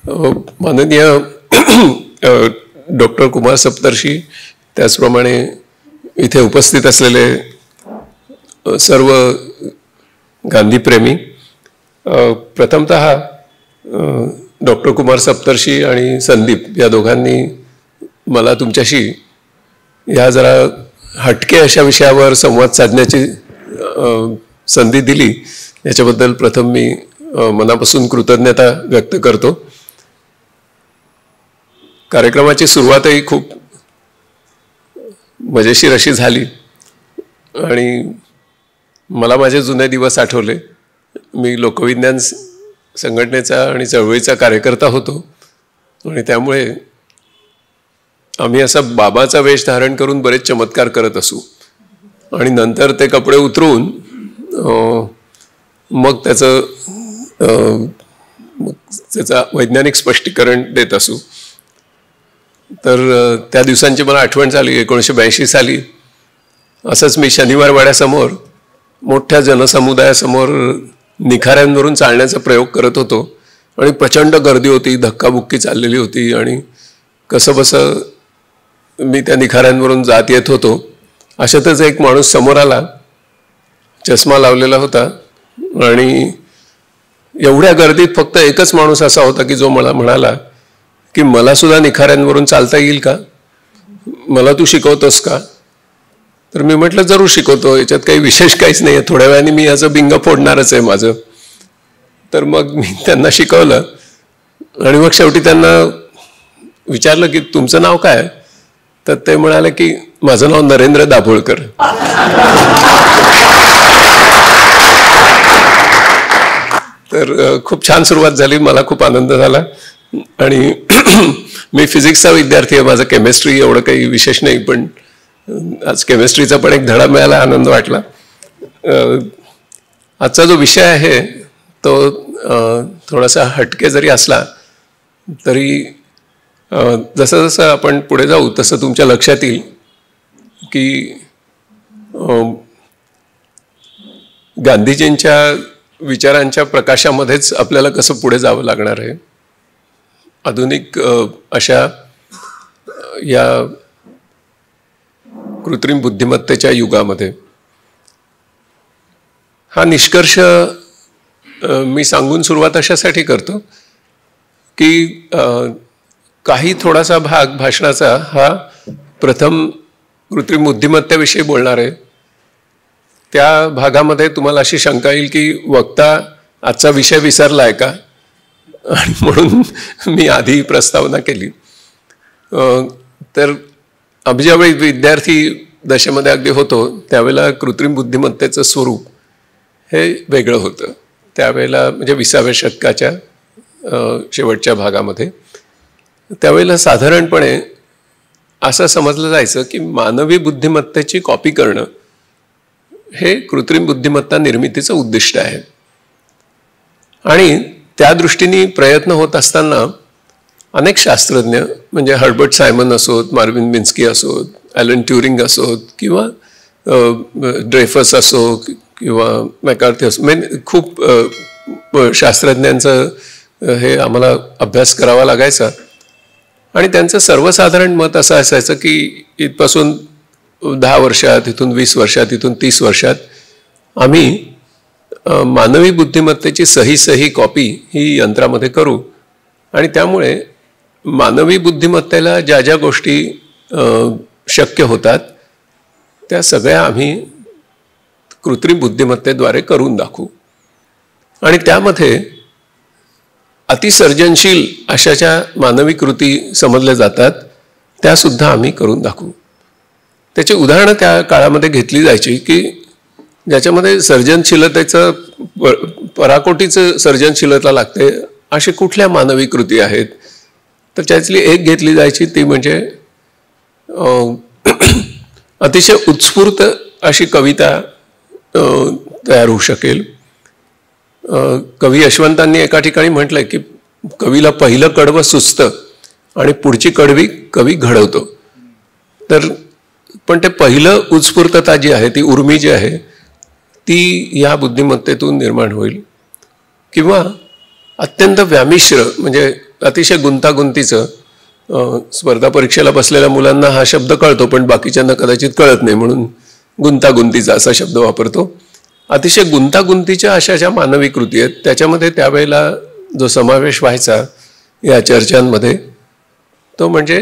माननीय डॉक्टर कुमार सप्तर्षी, त्याचप्रमाणे इथे उपस्थित असलेले सर्व गांधीप्रेमी, प्रथमतः डॉक्टर कुमार सप्तर्षी आणि संदीप या दोघांनी मला तुमच्याशी या जरा हटके अशा विषयावर संवाद साधण्याची संधी दिली, याच्याबद्दल प्रथम मी मनापासून कृतज्ञता व्यक्त करतो. कार्यक्रमाची सुरुवातही खूप मजेशीर अशी झाली आणि मला माझे जुने दिवस आठवले. मी लोकविज्ञान संघटनेचा आणि चळवळीचा कार्यकर्ता होतो आणि त्यामुळे आम्ही असा बाबाचा वेश धारण करून बरेच चमत्कार करत असू आणि नंतर ते कपडे उतरवून मग त्याचा वैज्ञानिक स्पष्टीकरण देत असू. तर त्या दिवसांची मला आठवण झाली. 1982 साली असंच मी शनिवार वाड्यासमोर मोठ्या जनसमुदायासमोर निखाऱ्यांवरून चालण्याचा प्रयोग करत होतो आणि प्रचंड गर्दी होती, धक्काबुक्की चाललेली होती आणि कसंबसं मी त्या निखाऱ्यांवरून जात येत होतो. अशातच एक माणूस समोर आला, चष्मा लावलेला होता आणि एवढ्या गर्दीत फक्त एकच माणूस असा होता की जो मला म्हणाला की मला सुद्धा निखाऱ्यांवरून चालता येईल का, मला तू शिकवतोस का? तर मी म्हटलं जरूर शिकवतो, याच्यात काही विशेष काहीच नाही आहे, थोड्या वेळाने मी याचं बिंग फोडणारच आहे माझं. तर मग मी त्यांना शिकवलं आणि मग शेवटी त्यांना विचारलं की तुमचं नाव काय? तर ते म्हणाले की माझं नाव नरेंद्र दाभोळकर. तर खूप छान सुरुवात झाली, मला खूप आनंद झाला आणि मी फिजिक्सचा विद्यार्थी आहे, माझं केमिस्ट्री एवढं काही विशेष नाही, पण आज केमिस्ट्रीचा पण एक धडा मिळाला, आनंद वाटला. आजचा जो विषय आहे तो थोडासा हटके जरी असला तरी जसं जसं आपण पुढे जाऊ तसं तुमच्या लक्षात येईल की गांधीजींच्या विचारांच्या प्रकाशामध्येच आपल्याला कसं पुढे जावं लागणार आहे. आधुनिक अशा या कृत्रिम बुद्धिमत्तेच्या युगामध्ये हा निष्कर्ष मी सांगून सुरुवात अशासाठी करतो की काही थोडासा भाग भाषणाचा हा प्रथम कृत्रिम बुद्धिमत्तेविषयी बोलणार आहे. त्या भागामध्ये तुम्हाला अशी शंका येईल की वक्ता आजचा विषय विसरला आहे का, आणि म्हणून मी आधी प्रस्तावना केली. तर आम्ही ज्यावेळी विद्यार्थी दशेमध्ये अगदी होतो त्यावेळेला कृत्रिम बुद्धिमत्तेचं स्वरूप हे वेगळं होतं. त्यावेळेला म्हणजे 20व्या शतकाच्या शेवटच्या भागामध्ये त्यावेळेला साधारणपणे असं समजलं जायचं की मानवी बुद्धिमत्तेची कॉपी करणं हे कृत्रिम बुद्धिमत्ता निर्मितीचं उद्दिष्ट आहे. आणि त्या दृष्टीने प्रयत्न होत असताना अनेक शास्त्रज्ञ म्हणजे हर्बर्ट सायमन असोत, मार्विन मिन्स्की असोत, ॲलन ट्युरिंग असोत किंवा ड्रेफस असो किंवा मॅकार्थी असो, म्हणजे खूप शास्त्रज्ञांचं हे आम्हाला अभ्यास करावा लागायचा आणि त्यांचं सर्वसाधारण मत असं असायचं की इथपासून 10 वर्षात, इथून 20 वर्षात, इथून 30 वर्षात आम्ही मानवी बुद्धिमत्तेची सही कॉपी ही यंत्रामध्ये करू आणि त्यामुळे मानवी बुद्धिमत्तेला ज्या ज्या गोष्टी शक्य होतात त्या सगळ्या आम्ही कृत्रिम बुद्धिमत्तेद्वारे करून दाखवू आणि त्यामध्ये अतिसर्जनशील अशा ज्या मानवी कृती समजल्या जातात त्यासुद्धा आम्ही करून दाखवू. त्याची उदाहरणं त्या काळामध्ये घेतली जायची की ज्याच्यामध्ये सर्जनशीलतेचं पराकोटीचं सर्जनशीलता लागते अशी कुठल्या मानवी कृती आहेत. तर त्यातली एक घेतली जायची ती म्हणजे अतिशय उत्स्फूर्त अशी कविता तयार होऊ शकेल. कवी यशवंतांनी एका ठिकाणी म्हटलंय की कवीला पहिलं कडवं सुचतं आणि पुढची कडवी कवी घडवतो. तर पण ते पहिलं उत्स्फूर्तता जी आहे, ती उर्मी जी आहे, ती या बुद्धिमत्तेतून निर्माण होईल. किंवा अत्यंत व्यामिश्र म्हणजे अतिशय गुंतागुंतीचं, स्पर्धा परीक्षेला बसलेल्या मुलांना हा शब्द कळतो पण बाकीच्यांना कदाचित कळत नाही म्हणून गुंतागुंतीचा असा शब्द वापरतो. अतिशय गुंतागुंतीच्या अशा ज्या मानवी कृती आहेत त्याच्यामध्ये त्यावेळेला जो समावेश व्हायचा या चर्चांमध्ये तो म्हणजे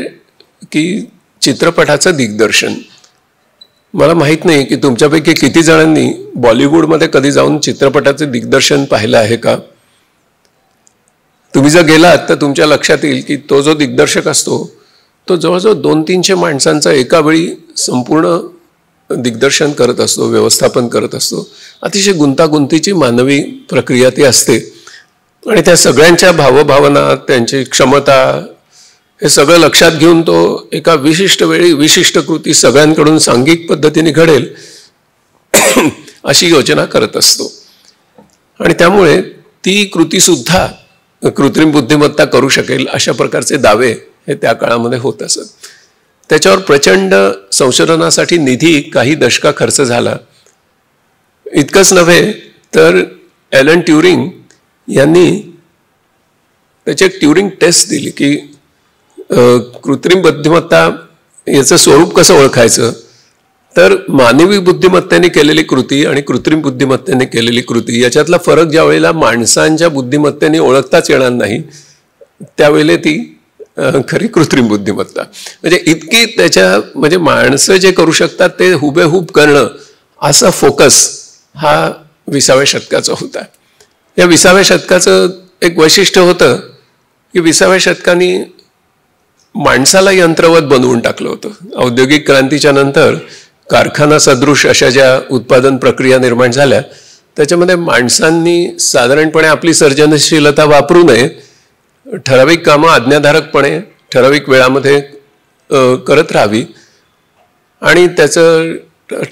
की चित्रपटाचं दिग्दर्शन. मला माहीत नाही की तुमच्यापैकी किती जणांनी बॉलिवूडमध्ये कधी जाऊन चित्रपटाचं दिग्दर्शन पाहिलं आहे का. तुम्ही जर गेलात तर तुमच्या लक्षात येईल की तो जो दिग्दर्शक असतो तो जवळजवळ 200-300 माणसांचा एका वेळी संपूर्ण दिग्दर्शन करत असतो, व्यवस्थापन करत असतो. अतिशय गुंतागुंतीची मानवी प्रक्रिया ती असते आणि त्या सगळ्यांच्या भावभावना, त्यांची क्षमता हे सगळं लक्षात घेऊन तो एका विशिष्ट वेळी विशिष्ट कृती सगळ्यांकडून सांघिक पद्धतीने घडेल अशी योजना करत असतो. आणि त्यामुळे ती कृतीसुद्धा कृत्रिम बुद्धिमत्ता करू शकेल अशा प्रकारचे दावे हे त्या काळामध्ये होत असत. त्याच्यावर प्रचंड संशोधनासाठी निधी काही दशका खर्च झाला. इतकंच नव्हे तर ॲलन ट्युरिंग यांनी त्याची एक ट्युरिंग टेस्ट दिली की कृत्रिम बुद्धिमत्ता याचं स्वरूप कसं ओळखायचं. तर मानवी बुद्धिमत्तेने केलेली कृती आणि कृत्रिम बुद्धिमत्तेने केलेली कृती याच्यातला फरक ज्या वेळेला माणसांच्या बुद्धिमत्तेने ओळखताच येणार नाही त्यावेळेला ती खरी कृत्रिम बुद्धिमत्ता. म्हणजे इतकी त्याच्या म्हणजे माणसं जे करू शकतात ते हुबेहूब करणं असा फोकस हा 20व्या शतकाचा होता. या 20व्या शतकाचं एक वैशिष्ट्य होतं की 20व्या शतकाने माणसाला यंत्रवत बनवून टाकलं होतं. औद्योगिक क्रांतीच्या नंतर कारखाना सदृश अशा ज्या उत्पादन प्रक्रिया निर्माण झाल्या त्याच्यामध्ये माणसांनी साधारणपणे आपली सर्जनशीलता वापरू नये, ठराविक कामं आज्ञाधारकपणे ठराविक वेळामध्ये करत राहावी आणि त्याचं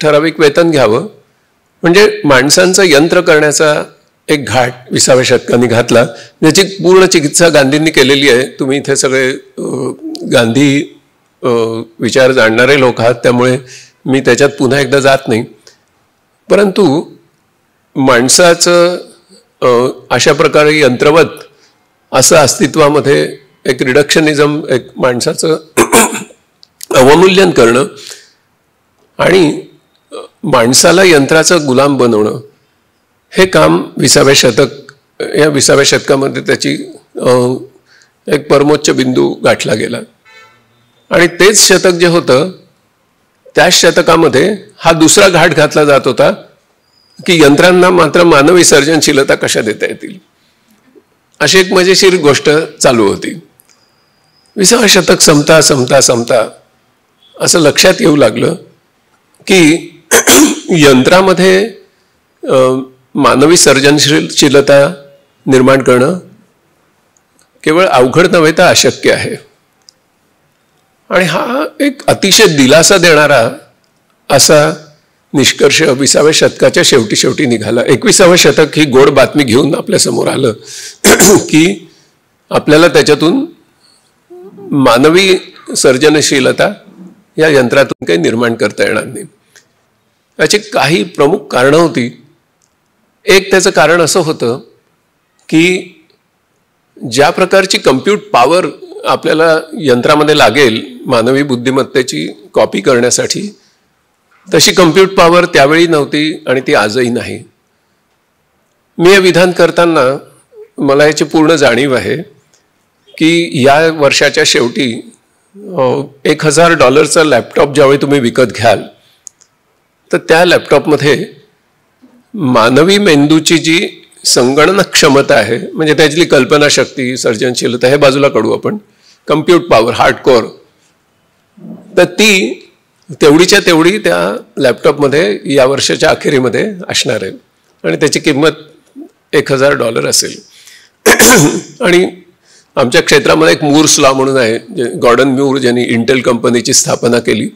ठराविक वेतन घ्यावं. म्हणजे माणसांचं यंत्र करण्याचा एक घाट 20व्या शतकाने घातला ज्याची पूर्ण चिकित्सा गांधींनी केलेली आहे. तुम्ही इथे सगळे गांधी विचार जाणणारे लोक आहात त्यामुळे मी त्याच्यात पुन्हा एकदा जात नाही. परंतु माणसाचं अशा प्रकारे यंत्रवत असं अस्तित्वामध्ये एक रिडक्शनिझम, एक माणसाचं अवमूल्यन करणं आणि माणसाला यंत्राचं गुलाम बनवणं हे काम 20व्या शतक या 20व्या शतकामध्ये त्याची एक परमोच्च बिंदू गाठला गेला. आणि तेच शतक जे होतं त्याच शतकामध्ये हा दुसरा घाट घातला जात होता की यंत्रांना मात्र मानवी सर्जनशीलता कशा देता येतील. अशी एक मजेशीर गोष्ट चालू होती. 20व्या शतक संपता संपता संपता असं लक्षात येऊ लागलं की यंत्रामध्ये मानवी सर्जनशीलता निर्माण करणं केवळ अवघड नव्हे तर अशक्य आहे. आणि हा एक अतिशय दिलासा देणारा असा निष्कर्ष 20व्या शतकाच्या शेवटी निघाला. 21वं शतक ही गोड बातमी घेऊन आपल्यासमोर आलं की आपल्याला त्याच्यातून मानवी सर्जनशीलता या यंत्रातून काही निर्माण करता येणार नाही. याची काही प्रमुख कारणं होती. एक त्याचं कारण असं होतं की ज्या प्रकारची कम्प्यूट पॉवर आपल्याला यंत्रामध्ये लागेल मानवी बुद्धिमत्तेची कॉपी करण्यासाठी तशी कम्प्यूट पॉवर त्यावेळी नव्हती आणि ती आजही नाही. मी हे विधान करताना मला याची पूर्ण जाणीव आहे की या वर्षाच्या शेवटी $1000 लॅपटॉप ज्यावेळी तुम्ही विकत घ्याल तर त्या लॅपटॉपमध्ये मानवी मेंदूची जी संगणन क्षमता आहे म्हणजे त्यातली कल्पनाशक्ती, सर्जनशीलता हे बाजूला काढू आपण, कम्प्यूट पॉवर हार्डकोर, तर ती तेवढीच्या तेवढी त्या लॅपटॉपमध्ये या वर्षाच्या अखेरीमध्ये असणार आहे आणि त्याची किंमत $1000 असेल. आणि आमच्या क्षेत्रामध्ये एक मूर्स लॉ म्हणून आहे, गॉर्डन मूर ज्यांनी इंटेल कंपनीची स्थापना केली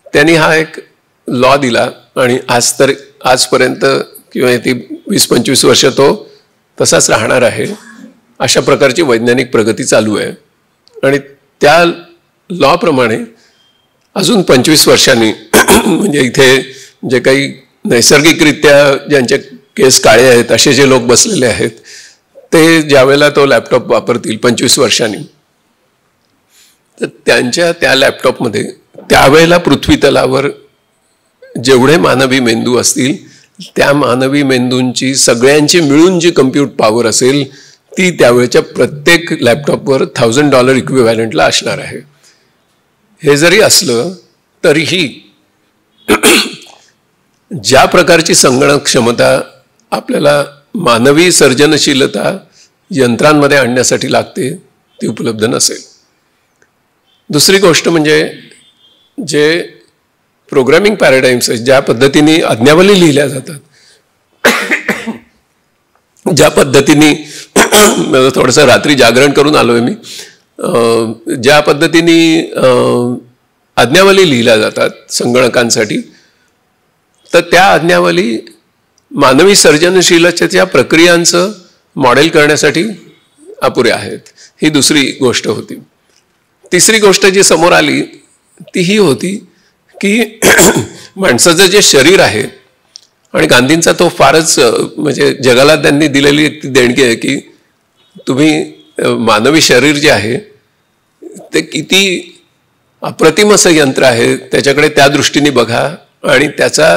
त्यांनी हा एक लॉ दिला आणि आजपर्यंत किंवा ती 20-25 वर्ष तो तसाच राहणार आहे. अशा प्रकारची वैज्ञानिक प्रगती चालू आहे आणि त्या लॉप्रमाणे अजून 25 वर्षांनी म्हणजे इथे जे काही नैसर्गिकरित्या ज्यांचे केस काळे आहेत असे जे लोक बसलेले आहेत ते ज्यावेळेला तो लॅपटॉप वापरतील 25 वर्षांनी, तर त्यांच्या त्या लॅपटॉपमध्ये त्यावेळेला पृथ्वी तलावर जेवढे मानवी मेंदू असतील त्या मानवी मेंदूंची सगळ्यांची मिळून जी कम्प्यूट पॉवर असेल ती त्यावेळेच्या प्रत्येक लॅपटॉपवर $1000 इक्विव्हॅलंटला असणार आहे. हे जरी असलं तरीही ज्या प्रकारची संगणक क्षमता आपल्याला मानवी सर्जनशीलता यंत्रांमध्ये आणण्यासाठी लागते ती उपलब्ध नसेल. दुसरी गोष्ट म्हणजे जे प्रोग्रामिंग पॅराडाईम्स आहेत, ज्या पद्धतीने आज्ञावली लिहिल्या जातात, ज्या पद्धतीने थोडंसं रात्री जागरण करून आलोय मी, ज्या पद्धतीने आज्ञावली लिहिल्या जातात संगणकांसाठी, तर त्या आज्ञावली मानवी सर्जनशीलतेच्या प्रक्रियांचं मॉडेल करण्यासाठी अपुऱ्या आहेत. ही दुसरी गोष्ट होती. तिसरी गोष्ट जी समोर आली ती ही होती की माणसाचं जे शरीर आहे, आणि गांधींचा तो फारच म्हणजे जगाला त्यांनी दिलेली एक देणगी आहे की तुम्ही मानवी शरीर जे आहे ते किती अप्रतिम असं यंत्र आहे त्याच्याकडे त्या दृष्टीने बघा आणि त्याचा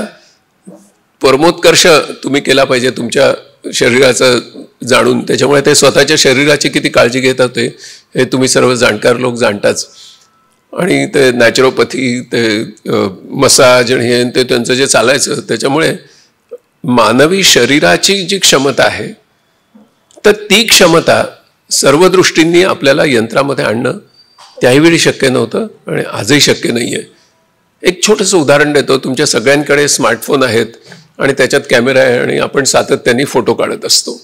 परमोत्कर्ष तुम्ही केला पाहिजे तुमच्या शरीराचं जाणून. त्याच्यामुळे ते स्वतःच्या शरीराची किती काळजी घेत होते हे तुम्ही सर्व जाणकार लोक जाणताच. आणि ते नॅचरोपॅथी, ते मसाज आणि हे ते त्यांचं जे चालायचं, त्याच्यामुळे मानवी शरीराची जी क्षमता आहे तर ती क्षमता सर्व दृष्टींनी आपल्याला यंत्रामध्ये आणणं त्याहीवेळी शक्य नव्हतं आणि आजही शक्य नाही आहे. एक छोटंसं उदाहरण देतो. तुमच्या सगळ्यांकडे स्मार्टफोन आहेत आणि त्याच्यात कॅमेरा आहे आणि आपण सातत्याने फोटो काढत असतो.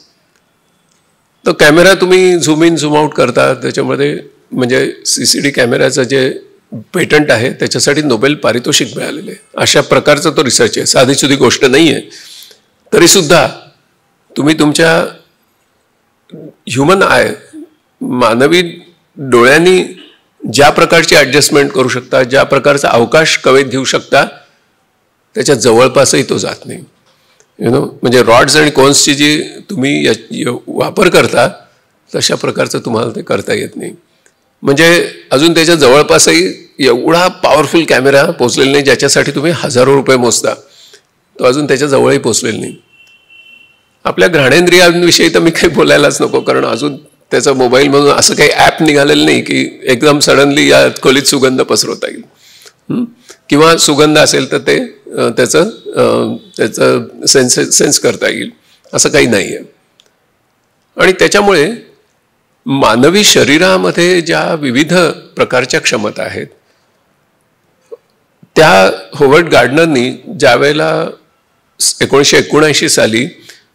तो कॅमेरा तुम्ही झूम इन झूम आउट करता, त्याच्यामध्ये म्हणजे CCD कॅमेऱ्याचं जे पेटंट आहे त्याच्यासाठी नोबेल पारितोषिक मिळालेले आहे. अशा प्रकारचा तो रिसर्च आहे, साधीसुधी गोष्ट नाही आहे. तरीसुद्धा तुम्ही तुमच्या ह्युमन आय, मानवी डोळ्यांनी ज्या प्रकारची ॲडजस्टमेंट करू शकता, ज्या प्रकारचा अवकाश कवेत घेऊ शकता, त्याच्या जवळपासही तो जात नाही. म्हणजे रॉड्स आणि कोन्सची जी तुम्ही वापर करता तशा प्रकारचं तुम्हाला ते करता येत नाही. म्हणजे अजून त्याच्या जवळपासही एवढा पॉवरफुल कॅमेरा पोचलेला नाही ज्याच्यासाठी तुम्ही हजारो रुपये मोजता, तो अजून त्याच्या जवळही पोचलेला नाही. आपल्या घ्राणेंद्रियांविषयी तर मी काही बोलायलाच नको, कारण अजून त्याचा मोबाईलमधून असं काही ॲप निघालेलं नाही की एकदम सडनली या खोलीत सुगंध पसरवता येईल, किंवा सुगंध असेल तर ते त्याचं सेन्स करता येईल, असं काही नाही आहे. आणि त्याच्यामुळे मानवी शरीरामध्ये ज्या विविध प्रकारच्या क्षमता आहेत त्या होवर्ड गार्डनरनी ज्या वेळेला 1979 साली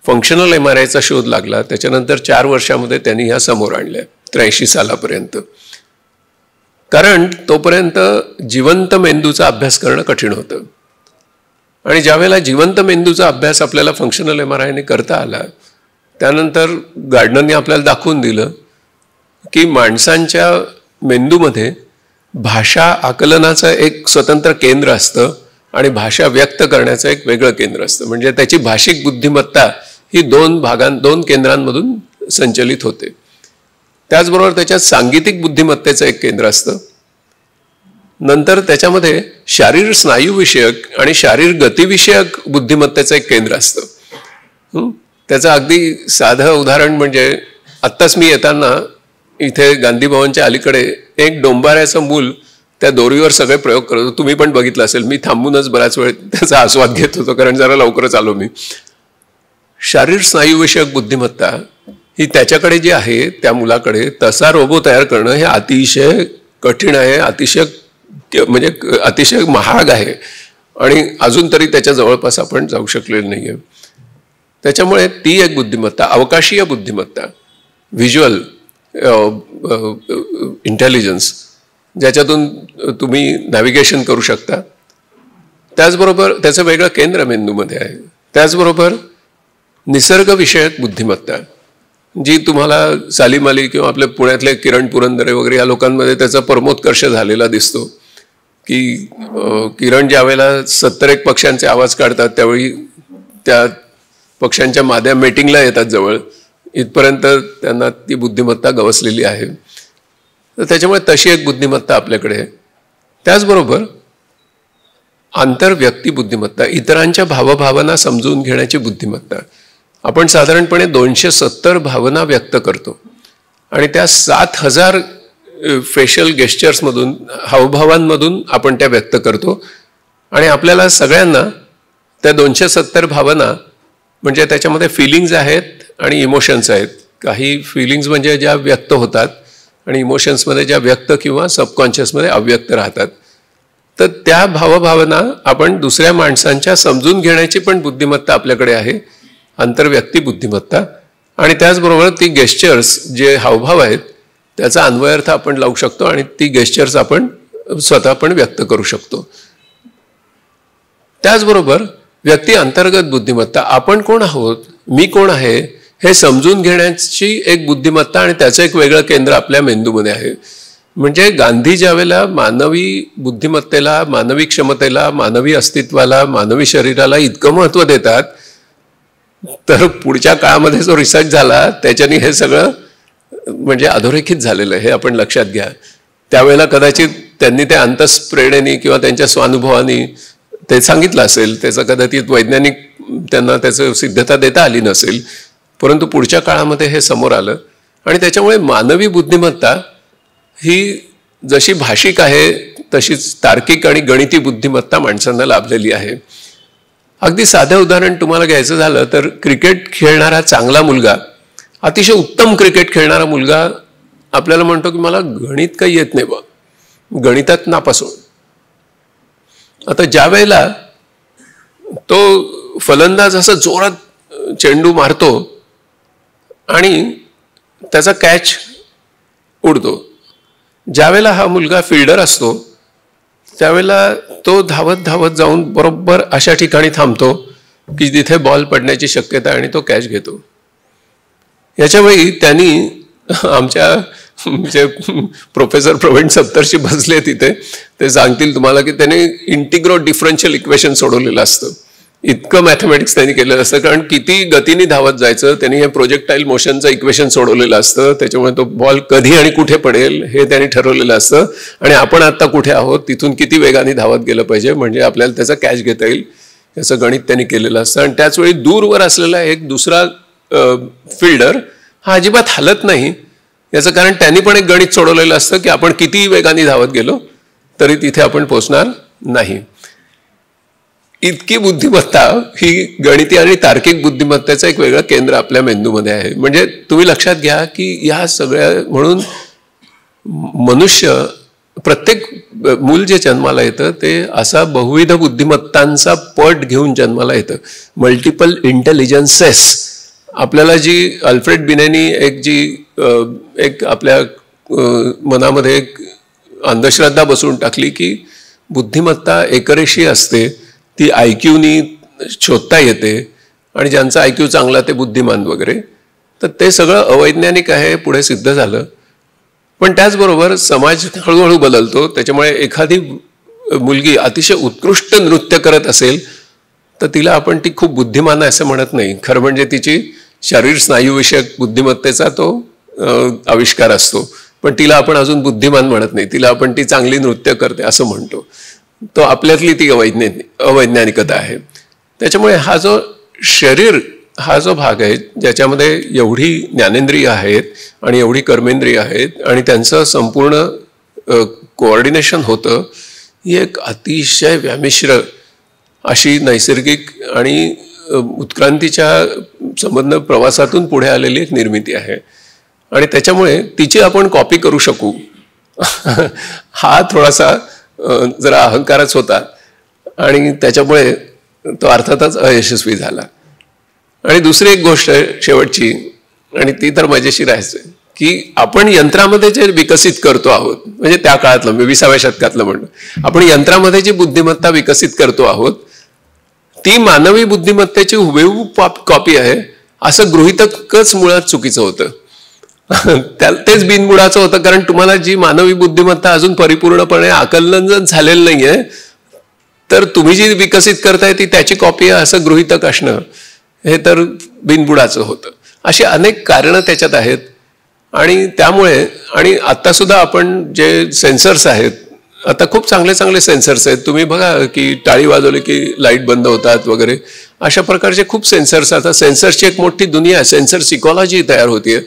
फंक्शनल MRIचा शोध लागला, त्याच्यानंतर 4 वर्षामध्ये त्यांनी ह्या समोर आणल्या 83 सालापर्यंत. कारण तोपर्यंत जिवंत मेंदूचा अभ्यास करणं कठीण होतं. आणि ज्यावेळेला जिवंत मेंदूचा अभ्यास आपल्याला फंक्शनल MRIने करता आला, त्यानंतर गार्डनरने आपल्याला दाखवून दिलं की माणसांच्या मेंदूमध्ये भाषा आकलनाचं एक स्वतंत्र केंद्र असतं आणि भाषा व्यक्त करण्याचं एक वेगळं केंद्र असतं. म्हणजे त्याची भाषिक बुद्धिमत्ता ही दोन केंद्रांमधून संचलित होते. त्याचबरोबर त्याच्यात सांगीतिक बुद्धिमत्तेचं एक केंद्र असतं. नंतर त्याच्यामध्ये शारीर स्नायूविषयक आणि शारीर गतिविषयक बुद्धिमत्तेचं एक केंद्र असतं. त्याचं अगदी साधं उदाहरण म्हणजे आत्ताच मी येताना इथे गांधी भवनच्या अलीकडे एक डोंबाऱ्याचं मूल त्या दोरीवर सगळे प्रयोग करत होतो. तुम्ही पण बघितलं असेल. मी थांबूनच बराच वेळ त्याचा आस्वाद घेत होतो, कारण जरा लवकरच आलो मी. शारीर स्नायूविषयक बुद्धिमत्ता ही त्याच्याकडे जी आहे, त्या मुलाकडे तसा रोबो तयार करणं हे अतिशय कठीण आहे, अतिशय महाग आहे आणि अजून तरी त्याच्या जवळपास आपण जाऊ शकलेलो नाही आहे. त्याच्यामुळे ती एक बुद्धिमत्ता, अवकाशीय बुद्धिमत्ता, व्हिज्युअल इंटेलिजन्स, ज्याच्यातून तुम्ही नॅव्हिगेशन करू शकता. त्याचबरोबर त्याचं वेगळं केंद्र मेंदूमध्ये आहे. त्याचबरोबर निसर्गविषयक बुद्धिमत्ता, जी तुम्हाला सालीम अली किंवा आपल्या पुण्यातले किरण पुरंदरे वगैरे या लोकांमध्ये त्याचा परमोत्कर्ष झालेला दिसतो. की किरण ज्या वेळेला 71 पक्ष्यांचे आवाज काढतात त्यावेळी त्या पक्ष्यांच्या माद्या मेटिंगला येतात जवळ, इथपर्यंत त्यांना ती बुद्धिमत्ता गवसलेली आहे. तर त्याच्यामुळे तशी एक बुद्धिमत्ता आपल्याकडे आहे. त्याचबरोबर आंतरव्यक्ती बुद्धिमत्ता, इतरांच्या भावभावना समजून घेण्याची बुद्धिमत्ता. आपण साधारणपणे 270 भावना व्यक्त करतो आणि त्या 7000 फेशियल गेस्चर्समधून, हावभावांमधून आपण त्या व्यक्त करतो. आणि आपल्याला सगळ्यांना त्या 270 भावना म्हणजे त्याच्यामध्ये फिलिंग्ज आहेत आणि इमोशन्स आहेत. काही फिलिंग्ज म्हणजे ज्या व्यक्त होतात आणि इमोशन्समध्ये ज्या व्यक्त किंवा सबकॉन्शियसमध्ये अव्यक्त राहतात. तर त्या भावभावना आपण दुसऱ्या माणसांच्या समजून घेण्याची पण बुद्धिमत्ता आपल्याकडे आहे, आंतरव्यक्ती बुद्धिमत्ता. आणि त्याचबरोबर ती गेस्चर्स जे हावभाव आहेत त्याचा अन्वयार्थ आपण लावू शकतो आणि ती गेस्चर्स आपण स्वतः पण व्यक्त करू शकतो. त्याचबरोबर व्यक्ती अंतर्गत बुद्धिमत्ता, आपण कोण आहोत, मी कोण आहे हे समजून घेण्याची एक बुद्धिमत्ता आणि त्याचं एक वेगळं केंद्र आपल्या मेंदूमध्ये आहे. म्हणजे गांधी ज्यावेळेला मानवी बुद्धिमत्तेला, मानवी क्षमतेला, मानवी अस्तित्वाला, मानवी शरीराला इतकं महत्त्व देतात, तर पुढच्या काळामध्ये जो रिसर्च झाला त्याच्याने हे सगळं म्हणजे अधोरेखित झालेलं आहे, हे आपण लक्षात घ्या. त्यावेळेला कदाचित त्यांनी त्या अंतस्प्रेरणेने किंवा त्यांच्या स्वानुभवानी ते सांगितलं असेल, त्याचं कदाचित वैज्ञानिक त्यांना त्याचं सिद्धता देता आली नसेल, परंतु पुढच्या काळामध्ये हे समोर आलं. आणि त्याच्यामुळे मानवी बुद्धिमत्ता ही जशी भाषिक आहे तशीच तार्किक आणि गणिती बुद्धिमत्ता माणसांना लाभलेली आहे. अगदी साधं उदाहरण तुम्हाला घ्यायचं झालं तर क्रिकेट खेळणारा चांगला मुलगा, अतिशय उत्तम क्रिकेट खेळणारा मुलगा आपल्याला म्हणतो की मला गणित काही येत नाही बा, गणितात नापासून. आता ज्या वेळेला तो फलंदाज असं जोरात चेंडू मारतो आणि त्याचा कॅच उडतो, ज्यावेळेला हा मुलगा फिल्डर असतो त्यावेळेला तो धावत धावत जाऊन बरोबर अशा ठिकाणी थांबतो की जिथे बॉल पडण्याची शक्यता आणि तो कॅच घेतो. याच्यावेळी त्यांनी आमच्या जे प्रोफेसर प्रवीण सप्तर्षी बसले तिथे, ते सांगतील तुम्हाला की त्याने इंटिग्रो डिफरन्शियल इक्वेशन सोडवलेलं असतं. इतकं मॅथमॅटिक्स त्यांनी केलेलं असतं, कारण किती गतीने धावत जायचं, त्यांनी हे प्रोजेक्टाईल मोशनचं इक्वेशन सोडवलेलं असतं. त्याच्यामुळे तो बॉल कधी आणि कुठे पडेल हे त्यांनी ठरवलेलं असतं. आणि आपण आत्ता कुठे आहोत, तिथून किती वेगाने धावत गेलं पाहिजे म्हणजे आपल्याला त्याचा कॅच घेता येईल, याचं गणित त्यांनी केलेलं असतं. आणि त्याचवेळी दूरवर असलेला एक दुसरा फिल्डर हा अजिबात हलत नाही, याचं कारण त्यांनी पण एक गणित सोडवलेलं असतं की आपण किती वेगाने धावत गेलो तरी तिथे आपण पोहोचणार नाही. इतकी बुद्धिमत्ता ही गणिती आणि तार्किक बुद्धिमत्तेचं एक वेगळं केंद्र आपल्या मेंदूमध्ये आहे. म्हणजे तुम्ही लक्षात घ्या की या सगळ्या म्हणून मनुष्य, प्रत्येक मूल जे जन्माला येतं ते असा बहुविध बुद्धिमत्तांचा पट घेऊन जन्माला येतं, मल्टिपल इंटेलिजन्सेस. आपल्याला जी अल्फ्रेड बिनेनी एक आपल्या मनामध्ये एक अंधश्रद्धा बसवून टाकली की बुद्धिमत्ता एकरेषी असते, ती IQनी शोधता येते आणि ज्यांचा IQ चांगला ते बुद्धिमान वगैरे, तर ते सगळं अवैज्ञानिक आहे, पुढे सिद्ध झालं. पण त्याचबरोबर समाज हळूहळू बदलतो. त्याच्यामुळे एखादी मुलगी अतिशय उत्कृष्ट नृत्य करत असेल तर तिला आपण ती खूप बुद्धिमान आहे असं म्हणत नाही. खरं म्हणजे तिची शरीर स्नायूविषयक बुद्धिमत्तेचा तो आविष्कार असतो, पण तिला आपण अजून बुद्धिमान म्हणत नाही, तिला आपण ती चांगली नृत्य करते असं म्हणतो. तो आपल्यातली ती अवैज्ञानिकता आहे. त्याच्यामुळे हा जो शरीर हा जो भाग आहे ज्याच्यामध्ये एवढी ज्ञानेंद्रिय आहेत आणि एवढी कर्मेंद्रिय आहेत आणि त्यांचं संपूर्ण कोऑर्डिनेशन होतं, ही एक अतिशय व्यामिश्र अशी नैसर्गिक आणि उत्क्रांतीच्या संबंध प्रवासातून पुढे आलेली एक निर्मिती आहे. आणि त्याच्यामुळे तिची आपण कॉपी करू शकू हा थोडासा जरा अहंकारच होता आणि त्याच्यामुळे तो अर्थातच अयशस्वी झाला. आणि दुसरी एक गोष्ट शेवटची, आणि ती तर मजेशीर आहे की आपण यंत्रामध्ये जे विकसित करतो आहोत, म्हणजे त्या काळातलं 20व्या शतकातलं म्हणतो, आपण यंत्रामध्ये जी बुद्धिमत्ता विकसित करतो आहोत ती मानवी बुद्धिमत्तेची हुबेहूब कॉपी आहे असं गृहीतकच मुळात चुकीचं होतं. तेच बिनबुडाचं होतं, कारण तुम्हाला जी मानवी बुद्धिमत्ता अजून परिपूर्णपणे आकलन झालेलं नाहीये, तर तुम्ही जी विकसित करताय ती त्याची कॉपी आहे असं गृहीतक असणं हे तर बिनबुडाचं होतं. अशी अनेक कारणं त्याच्यात आहेत. आणि त्यामुळे आणि आत्तासुद्धा आपण जे सेन्सर्स आहेत, आता खूप चांगले चांगले सेन्सर्स आहेत. तुम्ही बघा की टाळी वाजवली की लाईट बंद होतात वगैरे, अशा प्रकारचे खूप सेन्सर्स. आता सेन्सर्सची एक मोठी दुनिया आहे. सेन्सर सिकॉलॉजी तयार होतीये,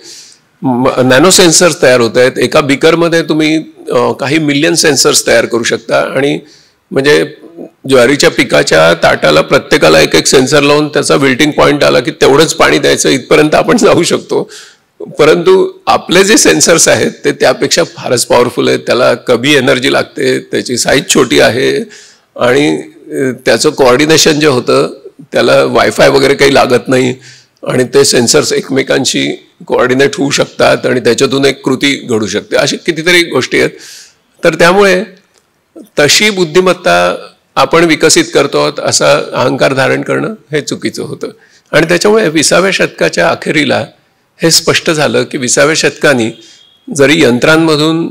नॅनो सेन्सर्स तयार होत आहेत. एका बिकरमध्ये तुम्ही काही मिलियन सेन्सर्स तयार करू शकता. आणि म्हणजे ज्वारीच्या पिकाच्या ताटाला प्रत्येकाला एक एक सेन्सर लावून त्याचा विल्टिंग पॉईंट आला की तेवढंच पाणी द्यायचं, इथपर्यंत आपण जाऊ शकतो. परंतु आपले जे सेन्सर्स आहेत ते त्यापेक्षा फारच पॉवरफुल आहेत. त्याला कमी एनर्जी लागते, त्याची साईज छोटी आहे आणि त्याचं कोऑर्डिनेशन जे होतं त्याला वायफाय वगैरे काही लागत नाही. आणि ते सेन्सर्स एकमेकांशी कोऑर्डिनेट होऊ शकतात आणि त्याच्यातून एक कृती घडू शकते. अशी कितीतरी गोष्टी आहेत. तर त्यामुळे तशी बुद्धिमत्ता आपण विकसित करतो आहोत असा अहंकार धारण करणं हे चुकीचं होतं. आणि त्याच्यामुळे 20व्या शतकाच्या अखेरीला हे स्पष्ट झालं की 20व्या शतकाने जरी यंत्रांमधून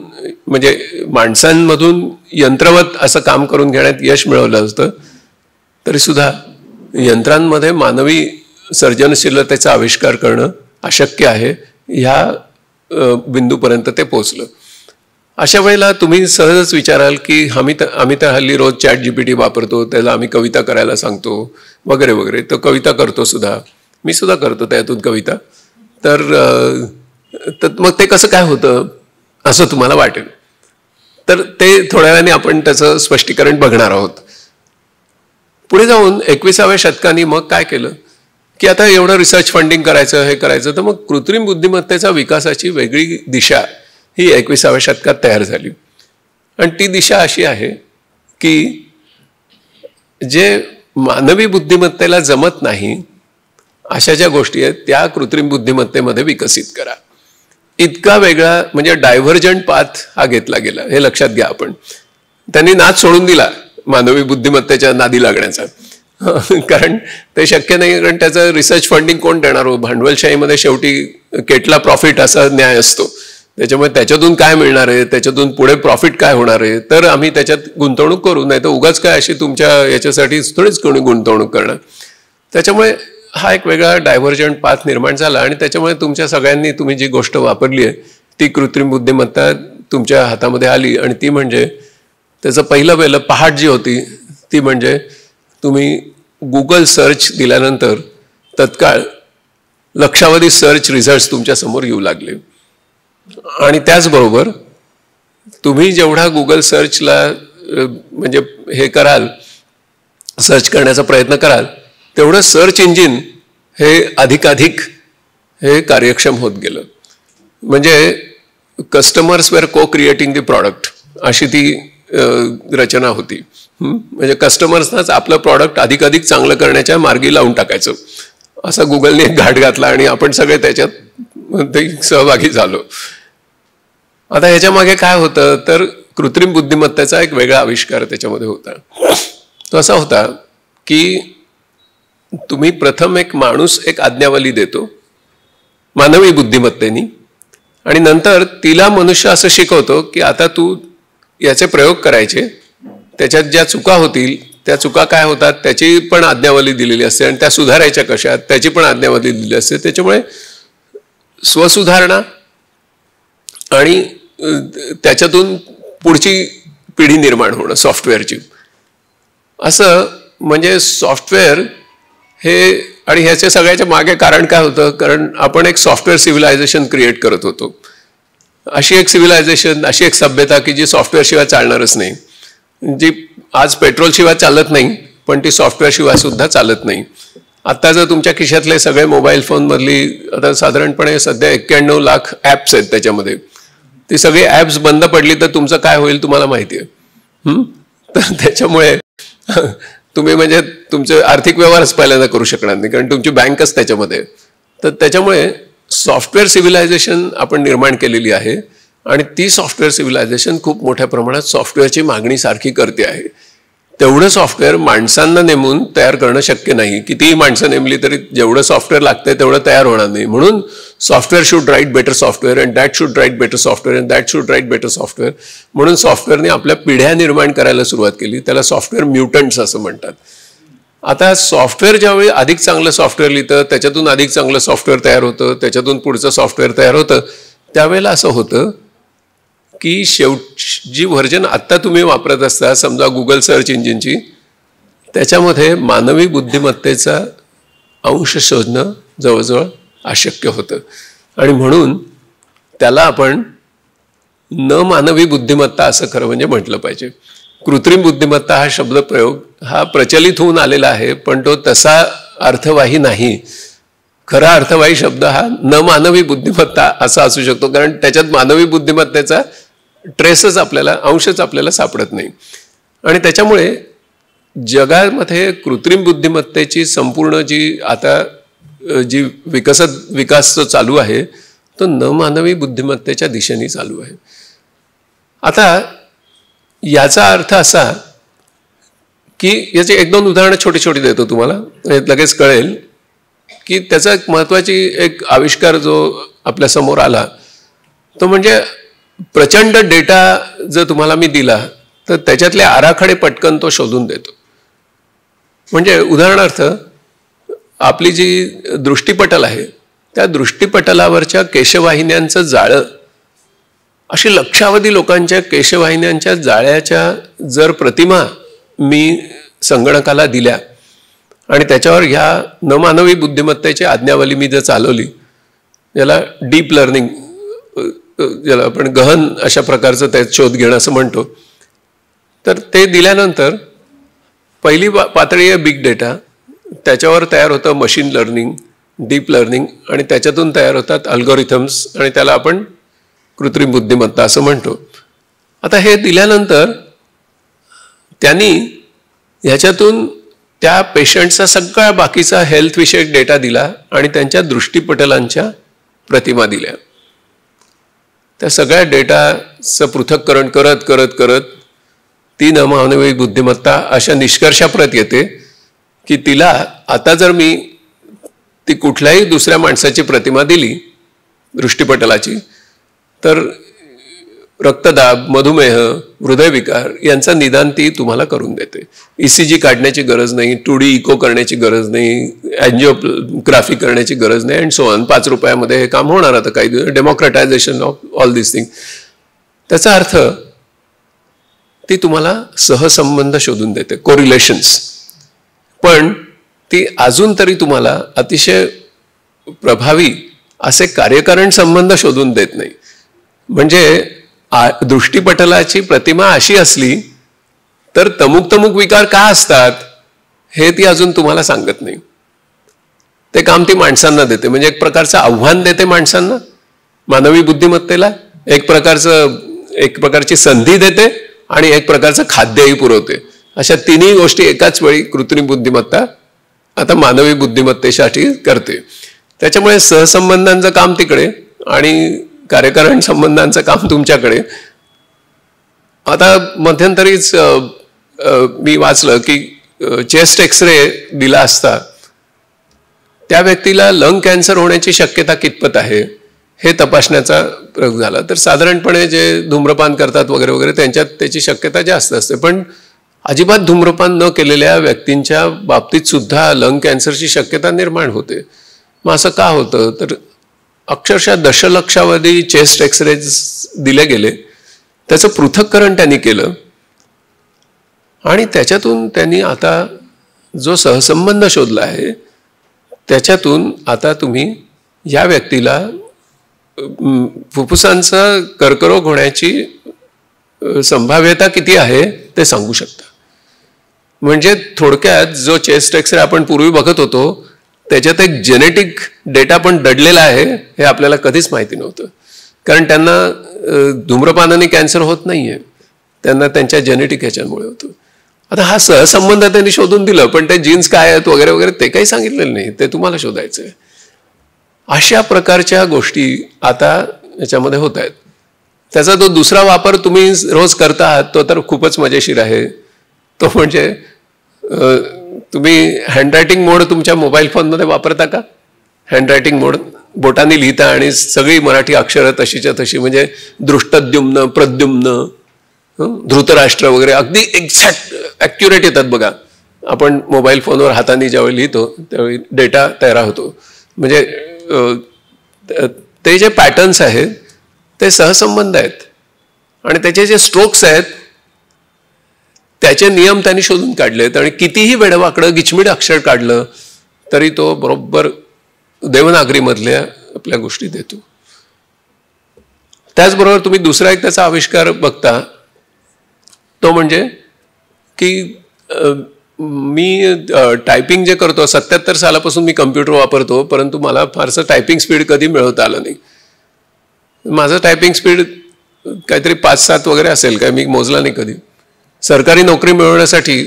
म्हणजे माणसांमधून यंत्रवत असं काम करून घेण्यात यश मिळवलं असतं, तरीसुद्धा यंत्रांमध्ये मानवी सर्जनशीलतेचा आविष्कार करणं अशक्य आहे, ह्या बिंदूपर्यंत ते पोचलं. अशा वेळेला तुम्ही सहजच विचाराल की आम्ही तर हल्ली रोज ChatGPT वापरतो, त्याला आम्ही कविता करायला सांगतो वगैरे वगैरे. तो कविता करतो सुद्धा, मी सुद्धा करतो त्यातून कविता. तर मग ते कसं काय होतं असं तुम्हाला वाटेल. तर ते थोड्या वेळाने आपण त्याचं स्पष्टीकरण बघणार आहोत. पुढे जाऊन 21व्या शतकाने मग काय केलं की आता एवढं रिसर्च फंडिंग करायचं, हे करायचं, तर मग कृत्रिम बुद्धिमत्तेचा विकासाची वेगळी दिशा ही 21व्या शतकात तयार झाली. आणि ती दिशा अशी आहे की जे मानवी बुद्धिमत्तेला जमत नाही अशा ज्या गोष्टी आहेत त्या कृत्रिम बुद्धिमत्तेमध्ये विकसित करा. इतका वेगळा म्हणजे डायव्हर्जंट पाथ हा घेतला गेला, हे लक्षात घ्या. आपण त्यांनी नाद सोडून दिला मानवी बुद्धिमत्तेच्या नादी लागण्याचा, कारण ते शक्य नाही. कारण त्याचं रिसर्च फंडिंग कोण देणार हो? भांडवलशाहीमध्ये शेवटी केटला प्रॉफिट असा न्याय असतो. त्याच्यामुळे त्याच्यातून काय मिळणार आहे, त्याच्यातून पुढे प्रॉफिट काय होणार आहे, तर आम्ही त्याच्यात गुंतवणूक करू, नाही तर उगाच काय अशी तुमच्या याच्यासाठी थोडीच कोणी गुंतवणूक करणार. त्याच्यामुळे हा एक वेगळा डायव्हर्जंट पाथ निर्माण झाला. आणि त्याच्यामुळे तुमच्या सगळ्यांनी तुम्ही जी गोष्ट वापरली आहे ती कृत्रिम बुद्धिमत्ता तुमच्या हातामध्ये आली. आणि ती म्हणजे त्याचं पहिलं पहाट जी होती ती म्हणजे तुम्ही गुगल सर्च दिल्यानंतर तत्काळ लक्षावधी सर्च रिझल्ट्स तुमच्या समोर येऊ लागले. आणि त्याचबरोबर तुम्ही जेवढा गुगल सर्चला म्हणजे हे कराल, सर्च करण्याचा प्रयत्न कराल, तेवढं सर्च इंजिन हे अधिकाधिक हे कार्यक्षम होत गेलं. म्हणजे कस्टमर्स वेर को क्रिएटिंग द प्रॉडक्ट अशी ती रचना होती. म्हणजे कस्टमर्सनाच आपलं प्रॉडक्ट अधिकाधिक चांगलं करण्याच्या मार्गी लावून टाकायचं, असा गुगलने एक घाट घातला आणि आपण सगळे त्याच्यात सहभागी झालो. आता ह्याच्या मागे काय होतं तर कृत्रिम बुद्धिमत्तेचा एक वेगळा आविष्कार त्याच्यामध्ये होता. तो असा होता की तुम्ही प्रथम एक माणूस एक आज्ञावली देतो मानवी बुद्धिमत्तेनी, आणि नंतर तिला मनुष्य असं शिकवतो की आता तू याचे प्रयोग करायचे, त्याच्यात ज्या चुका होतील त्या चुका काय होतात त्याची पण आज्ञावली दिलेली असते, आणि त्या सुधारायच्या कशा त्याची पण आज्ञावली दिलेली असते. त्याच्यामुळे स्वसुधारणा आणि त्याच्यातून पुढची पिढी निर्माण होणं सॉफ्टवेअरची, असं म्हणजे सॉफ्टवेअर हे. आणि ह्याच्या सगळ्याच्या मागे कारण काय होतं, कारण आपण एक सॉफ्टवेअर सिव्हिलायझेशन क्रिएट करत होतो. अशी एक सिव्हिलायझेशन, अशी एक सभ्यता की जी सॉफ्टवेअरशिवाय चालणारच नाही, जी आज पेट्रोलशिवाय चालत नाही पण ती सॉफ्टवेअरशिवाय सुद्धा चालत नाही. आत्ता जर तुमच्या खिशातले सगळे मोबाईल फोनमधली आता साधारणपणे सध्या 91 लाख ॲप्स आहेत, त्याच्यामध्ये ती सगळी ॲप्स बंद पडली तर तुमचं काय होईल तुम्हाला माहिती आहे. तर त्याच्यामुळे तुम्ही म्हणजे तुमचे आर्थिक व्यवहारच पहिल्यांदा करू शकणार नाही, कारण तुमची बँकच त्याच्यामध्ये. तर त्याच्यामुळे सॉफ्टवेअर सिव्हिलायझेशन आपण निर्माण केलेली आहे, आणि ती सॉफ्टवेअर सिव्हिलायझेशन खूप मोठ्या प्रमाणात सॉफ्टवेअरची मागणी सारखी करते आहे. तेवढं सॉफ्टवेअर माणसांना नेमून तयार करणं शक्य नाही. कितीही माणसं नेमली तरी जेवढं सॉफ्टवेअर लागतंय तेवढं तयार होणार नाही. म्हणून software should write better software, and that should write better software, and that should write better software. म्हणून सॉफ्टवेअरने आपल्या पिढ्या निर्माण करायला सुरुवात केली. त्याला सॉफ्टवेअर म्युटंट्स असं म्हणतात. आता सॉफ्टवेअर ज्यावेळी अधिक चांगलं सॉफ्टवेअर लिहितं, त्याच्यातून अधिक चांगलं सॉफ्टवेअर तयार होतं, त्याच्यातून पुढचं सॉफ्टवेअर तयार होतं, त्यावेळेला असं होतं की जी व्हर्जन आत्ता तुम्ही वापरत असता, समजा गुगल सर्च इंजिनची, त्याच्यामध्ये मानवी बुद्धिमत्तेचा अंश शोधणं जवळजवळ अशक्य होतं. आणि म्हणून त्याला आपण न मानवी बुद्धिमत्ता असं खरं म्हणजे म्हटलं पाहिजे. कृत्रिम बुद्धिमत्ता हा शब्दप्रयोग हा प्रचलित होऊन आलेला आहे, पण तो तसा अर्थवाही नाही. खरा अर्थवाही शब्द हा न मानवी बुद्धिमत्ता असा असू शकतो, कारण त्याच्यात मानवी बुद्धिमत्तेचा ट्रेसच आपल्याला, अंशच आपल्याला सापडत नाही. आणि त्याच्यामुळे जगामध्ये कृत्रिम बुद्धिमत्तेची संपूर्ण जी विकास जो चालू आहे तो न मानवी बुद्धिमत्तेच्या दिशेने चालू आहे. आता याचा अर्थ असा की याची एक दोन उदाहरणं छोटी छोटी देतो तुम्हाला, लगेच कळेल की त्याचा एक महत्त्वाची एक आविष्कार जो आपल्या समोर आला तो म्हणजे प्रचंड डेटा जर तुम्हाला मी दिला तर त्याच्यातले आराखडे पटकन तो शोधून देतो. म्हणजे उदाहरणार्थ आपली जी दृष्टिपटल आहे त्या दृष्टिपटलावरच्या केशवाहिन्यांचं जाळं, अशी लक्षावधी लोकांच्या केशवाहिन्यांच्या जाळ्याच्या जर प्रतिमा मी संगणकाला दिल्या आणि त्याच्यावर ह्या न मानवी बुद्धिमत्तेची आज्ञावली मी जर चालवली, ज्याला डीप लर्निंग, ज्याला आपण गहन अशा प्रकारचं त्यात शोध घेणं असं म्हणतो, तर ते दिल्यानंतर पहिली पातळी आहे बिग डेटा, त्याच्यावर तयार होतं मशीन लर्निंग, डीप लर्निंग, आणि त्याच्यातून तयार होतात अल्गोरिथम्स, आणि त्याला आपण कृत्रिम बुद्धिमत्ता असं म्हणतो. आता हे दिल्यानंतर त्यांनी ह्याच्यातून त्या पेशंटचा सगळा बाकीचा हेल्थविषयक डेटा दिला आणि त्यांच्या दृष्टिपटलांच्या प्रतिमा दिल्या. त्या सगळ्या डेटाचं पृथक्करण करत करत करत ती न मानवी बुद्धिमत्ता अशा निष्कर्षाप्रत येते की तिला आता जर मी ती कुठल्याही दुसऱ्या माणसाची प्रतिमा दिली दृष्टिपटलाची, तर रक्तदाब, मधुमेह, हृदयविकार यांचं निदान ती तुम्हाला करून देते. ECG काढण्याची गरज नाही, 2D इको करण्याची गरज नाही, अँजिओग्राफी करण्याची गरज नाही, अँड सो ऑन. 5 रुपयामध्ये हे काम होणार. आता काही दिवस डेमोक्रटायझेशन ऑफ ऑल दिस थिंग. त्याचा अर्थ ती तुम्हाला सहसंबंध शोधून देते, कोरिलेशन्स. पण ती अजून तरी तुम्हाला अतिशय प्रभावी असे कार्यकारण संबंध शोधून देत नाही. म्हणजे दृष्टिपटलाची प्रतिमा अशी असली तर तमुक तमुक विकार का असतात हे ती अजून तुम्हाला सांगत नाही. ते काम ती माणसांना देते. म्हणजे एक प्रकारचं आव्हान देते माणसांना, मानवी बुद्धिमत्तेला एक प्रकारची संधी देते आणि एक प्रकारचं खाद्यही पुरवते. अशा तिन्ही गोष्टी एकाच वेळी कृत्रिम बुद्धिमत्ता आता मानवी बुद्धिमत्तेसाठी करते. त्याच्यामुळे सहसंबंधांचं काम तिकडे आणि कार्यकारण संबंधांचं काम तुमच्याकडे. आता मध्यंतरीच मी वाचलं की चेस्ट एक्सरे दिला असता त्या व्यक्तीला लंग कॅन्सर होण्याची शक्यता कितपत आहे हे तपासण्याचा प्रयोग झाला. तर साधारणपणे जे धूम्रपान करतात वगैरे वगैरे त्यांच्यात त्याची शक्यता जास्त असते, पण अजिबात धूम्रपान न केलेल्या व्यक्तींच्या बाबतीत सुद्धा लंग कॅन्सरची शक्यता निर्माण होते. मग असं का होतं? तर अक्षरशः दशलक्षावधी चेस्ट एक्सरेज दिले गेले, त्याचं पृथक्करण त्यांनी केलं आणि त्याच्यातून त्यांनी आता जो सहसंबंध शोधला आहे त्याच्यातून आता तुम्ही या व्यक्तीला फुफ्फुसांचा कर्करोग होण्याची संभाव्यता किती आहे ते सांगू शकता. म्हणजे थोडक्यात जो चेस्ट एक्सरे आपण पूर्वी बघत होतो त्याच्यात एक जेनेटिक डेटा पण दडलेला आहे हे आपल्याला कधीच माहिती नव्हतं. कारण त्यांना धूम्रपानाने कॅन्सर होत नाहीये, त्यांना त्यांच्या जेनेटिक ह्याच्यामुळे होतं. आता हा सहसंबंध त्यांनी शोधून दिलं, पण ते जीन्स काय आहेत वगैरे वगैरे ते काही सांगितलेलं नाही, ते तुम्हाला शोधायचं आहे. अशा प्रकारच्या गोष्टी आता याच्यामध्ये होत आहेत. त्याचा तो दुसरा वापर तुम्ही रोज करता आहात तो तर खूपच मजेशीर आहे. तो म्हणजे तुम्ही हँडरायटिंग मोड तुमच्या मोबाईल फोनमध्ये वापरता का? हँडरायटिंग मोड बोटाने लिहिता आणि सगळी मराठी अक्षरं तशीच्या तशी, म्हणजे दृष्टद्युम्न, प्रद्युम्न, धृतराष्ट्र वगैरे अगदी एक्झॅक्ट ॲक्युरेट येतात बघा. आपण मोबाईल फोनवर हाताने ज्यावेळी लिहितो त्यावेळी डेटा तयार होतो. म्हणजे ते जे पॅटर्न्स आहेत ते सहसंबंध आहेत आणि त्याचे जे स्ट्रोक्स आहेत त्याचे नियम त्यांनी शोधून काढलेत आणि कितीही वेडवाकडं गिचमीड अक्षर काढलं तरी तो बरोबर देवनागरीमधल्या आपल्या गोष्टी देतो. त्याचबरोबर तुम्ही दुसरा एक त्याचा आविष्कार बघता तो म्हणजे की मी टायपिंग जे करतो 77 सालापासून मी कम्प्युटर वापरतो, परंतु मला फारसं टायपिंग स्पीड कधी मिळवता आलं नाही. माझं टायपिंग स्पीड काहीतरी 5-7 वगैरे असेल, काय मी मोजला नाही कधी. सरकारी नोकरी मिळवण्यासाठी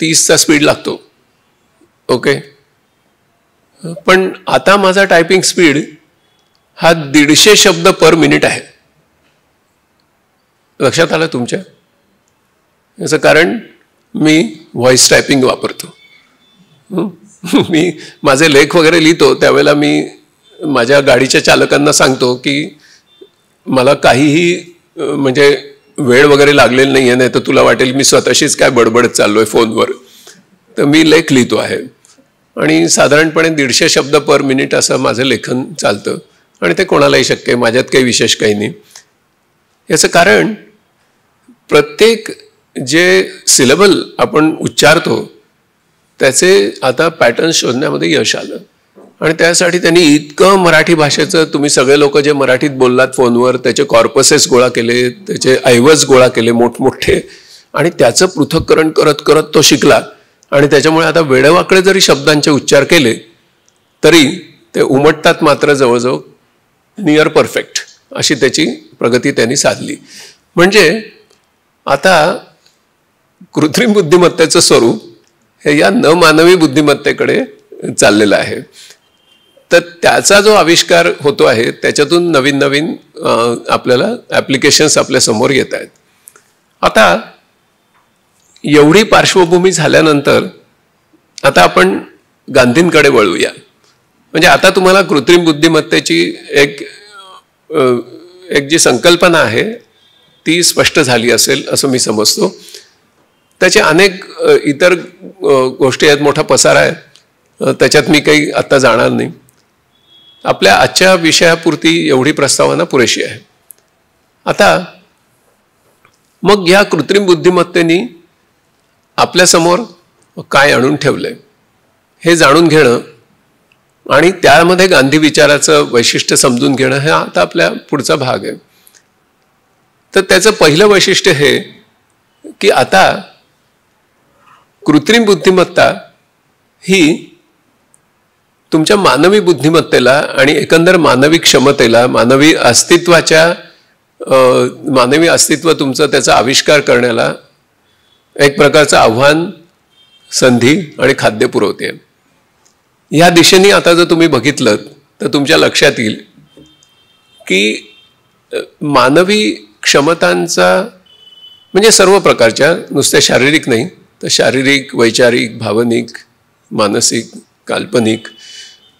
30चा स्पीड लागतो. ओके, पण आता माझा टायपिंग स्पीड हा 150 शब्द पर मिनिट आहे. लक्षात आलं तुमच्या? याचं कारण मी व्हॉइस टायपिंग वापरतो. मी माझे लेख वगैरे लिहितो त्यावेळेला मी माझ्या गाडीच्या चालकांना सांगतो की मला काहीही म्हणजे वेळ वगैरे लागलेली नाही आहे, नाही तर तुला वाटेल मी स्वतःशीच काय बडबडत चाललोय फोनवर. तर मी लेख लिहितो आहे आणि साधारणपणे 150 शब्द पर मिनिट असं माझं लेखन चालतं आणि ते कोणालाही शक्य आहे, माझ्यात काही विशेष काही नाही. याचं कारण प्रत्येक जे सिलेबल आपण उच्चारतो त्याचे आता पॅटर्न शोधण्यामध्ये यश आलं आणि त्यासाठी त्यांनी इतकं मराठी भाषेचं, तुम्ही सगळे लोक जे मराठीत बोललात फोनवर, त्याचे कॉर्पसेस गोळा केले, त्याचे ऐवज गोळा केले मोठमोठे आणि त्याचं पृथक्करण करत करत तो शिकला आणि त्याच्यामुळे आता वेडेवाकडे जरी शब्दांचे उच्चार केले तरी ते उमटतात मात्र जवळजवळ नियर परफेक्ट अशी त्याची प्रगती त्यांनी साधली. म्हणजे आता कृत्रिम बुद्धिमत्तेचं स्वरूप हे या न मानवी बुद्धिमत्तेकडे चाललेलं आहे. तर त्याचा जो आविष्कार होतो आहे त्याच्यातून नवीन नवीन आपल्याला ॲप्लिकेशन्स आपल्या समोर येत आहेत. आता एवढी पार्श्वभूमी झाल्यानंतर आता आपण गांधींकडे वळूया. म्हणजे आता तुम्हाला कृत्रिम बुद्धिमत्तेची एक जी संकल्पना आहे ती स्पष्ट झाली असेल असं मी समजतो. त्याचे अनेक इतर गोष्टी आहेत, मोठा पसारा आहे, त्याच्यात मी काही आत्ता जाणार नाही. आपल्या आजच्या विषयापुरती एवढी प्रस्तावना पुरेशी आहे. आता मग या कृत्रिम बुद्धिमत्तेनी आपल्यासमोर काय आणून ठेवलंय हे जाणून घेणं आणि त्यामध्ये गांधी विचाराचं वैशिष्ट्य समजून घेणं हे आता आपल्या पुढचा भाग आहे. तर त्याचं पहिलं वैशिष्ट्य हे की आता कृत्रिम बुद्धिमत्ता ही तुमच्या मानवी बुद्धिमत्तेला आणि एकंदर मानवी क्षमतेला, मानवी अस्तित्व तुमचं त्याचा आविष्कार करण्याला एक प्रकारचं आव्हान, संधी आणि खाद्य पुरवते. या दिशेने आता जर तुम्ही बघितलं तर तुमच्या लक्षात येईल की मानवी क्षमतांचा म्हणजे सर्व प्रकारच्या, नुसत्या शारीरिक नाही तर शारीरिक, वैचारिक, भावनिक, मानसिक, काल्पनिक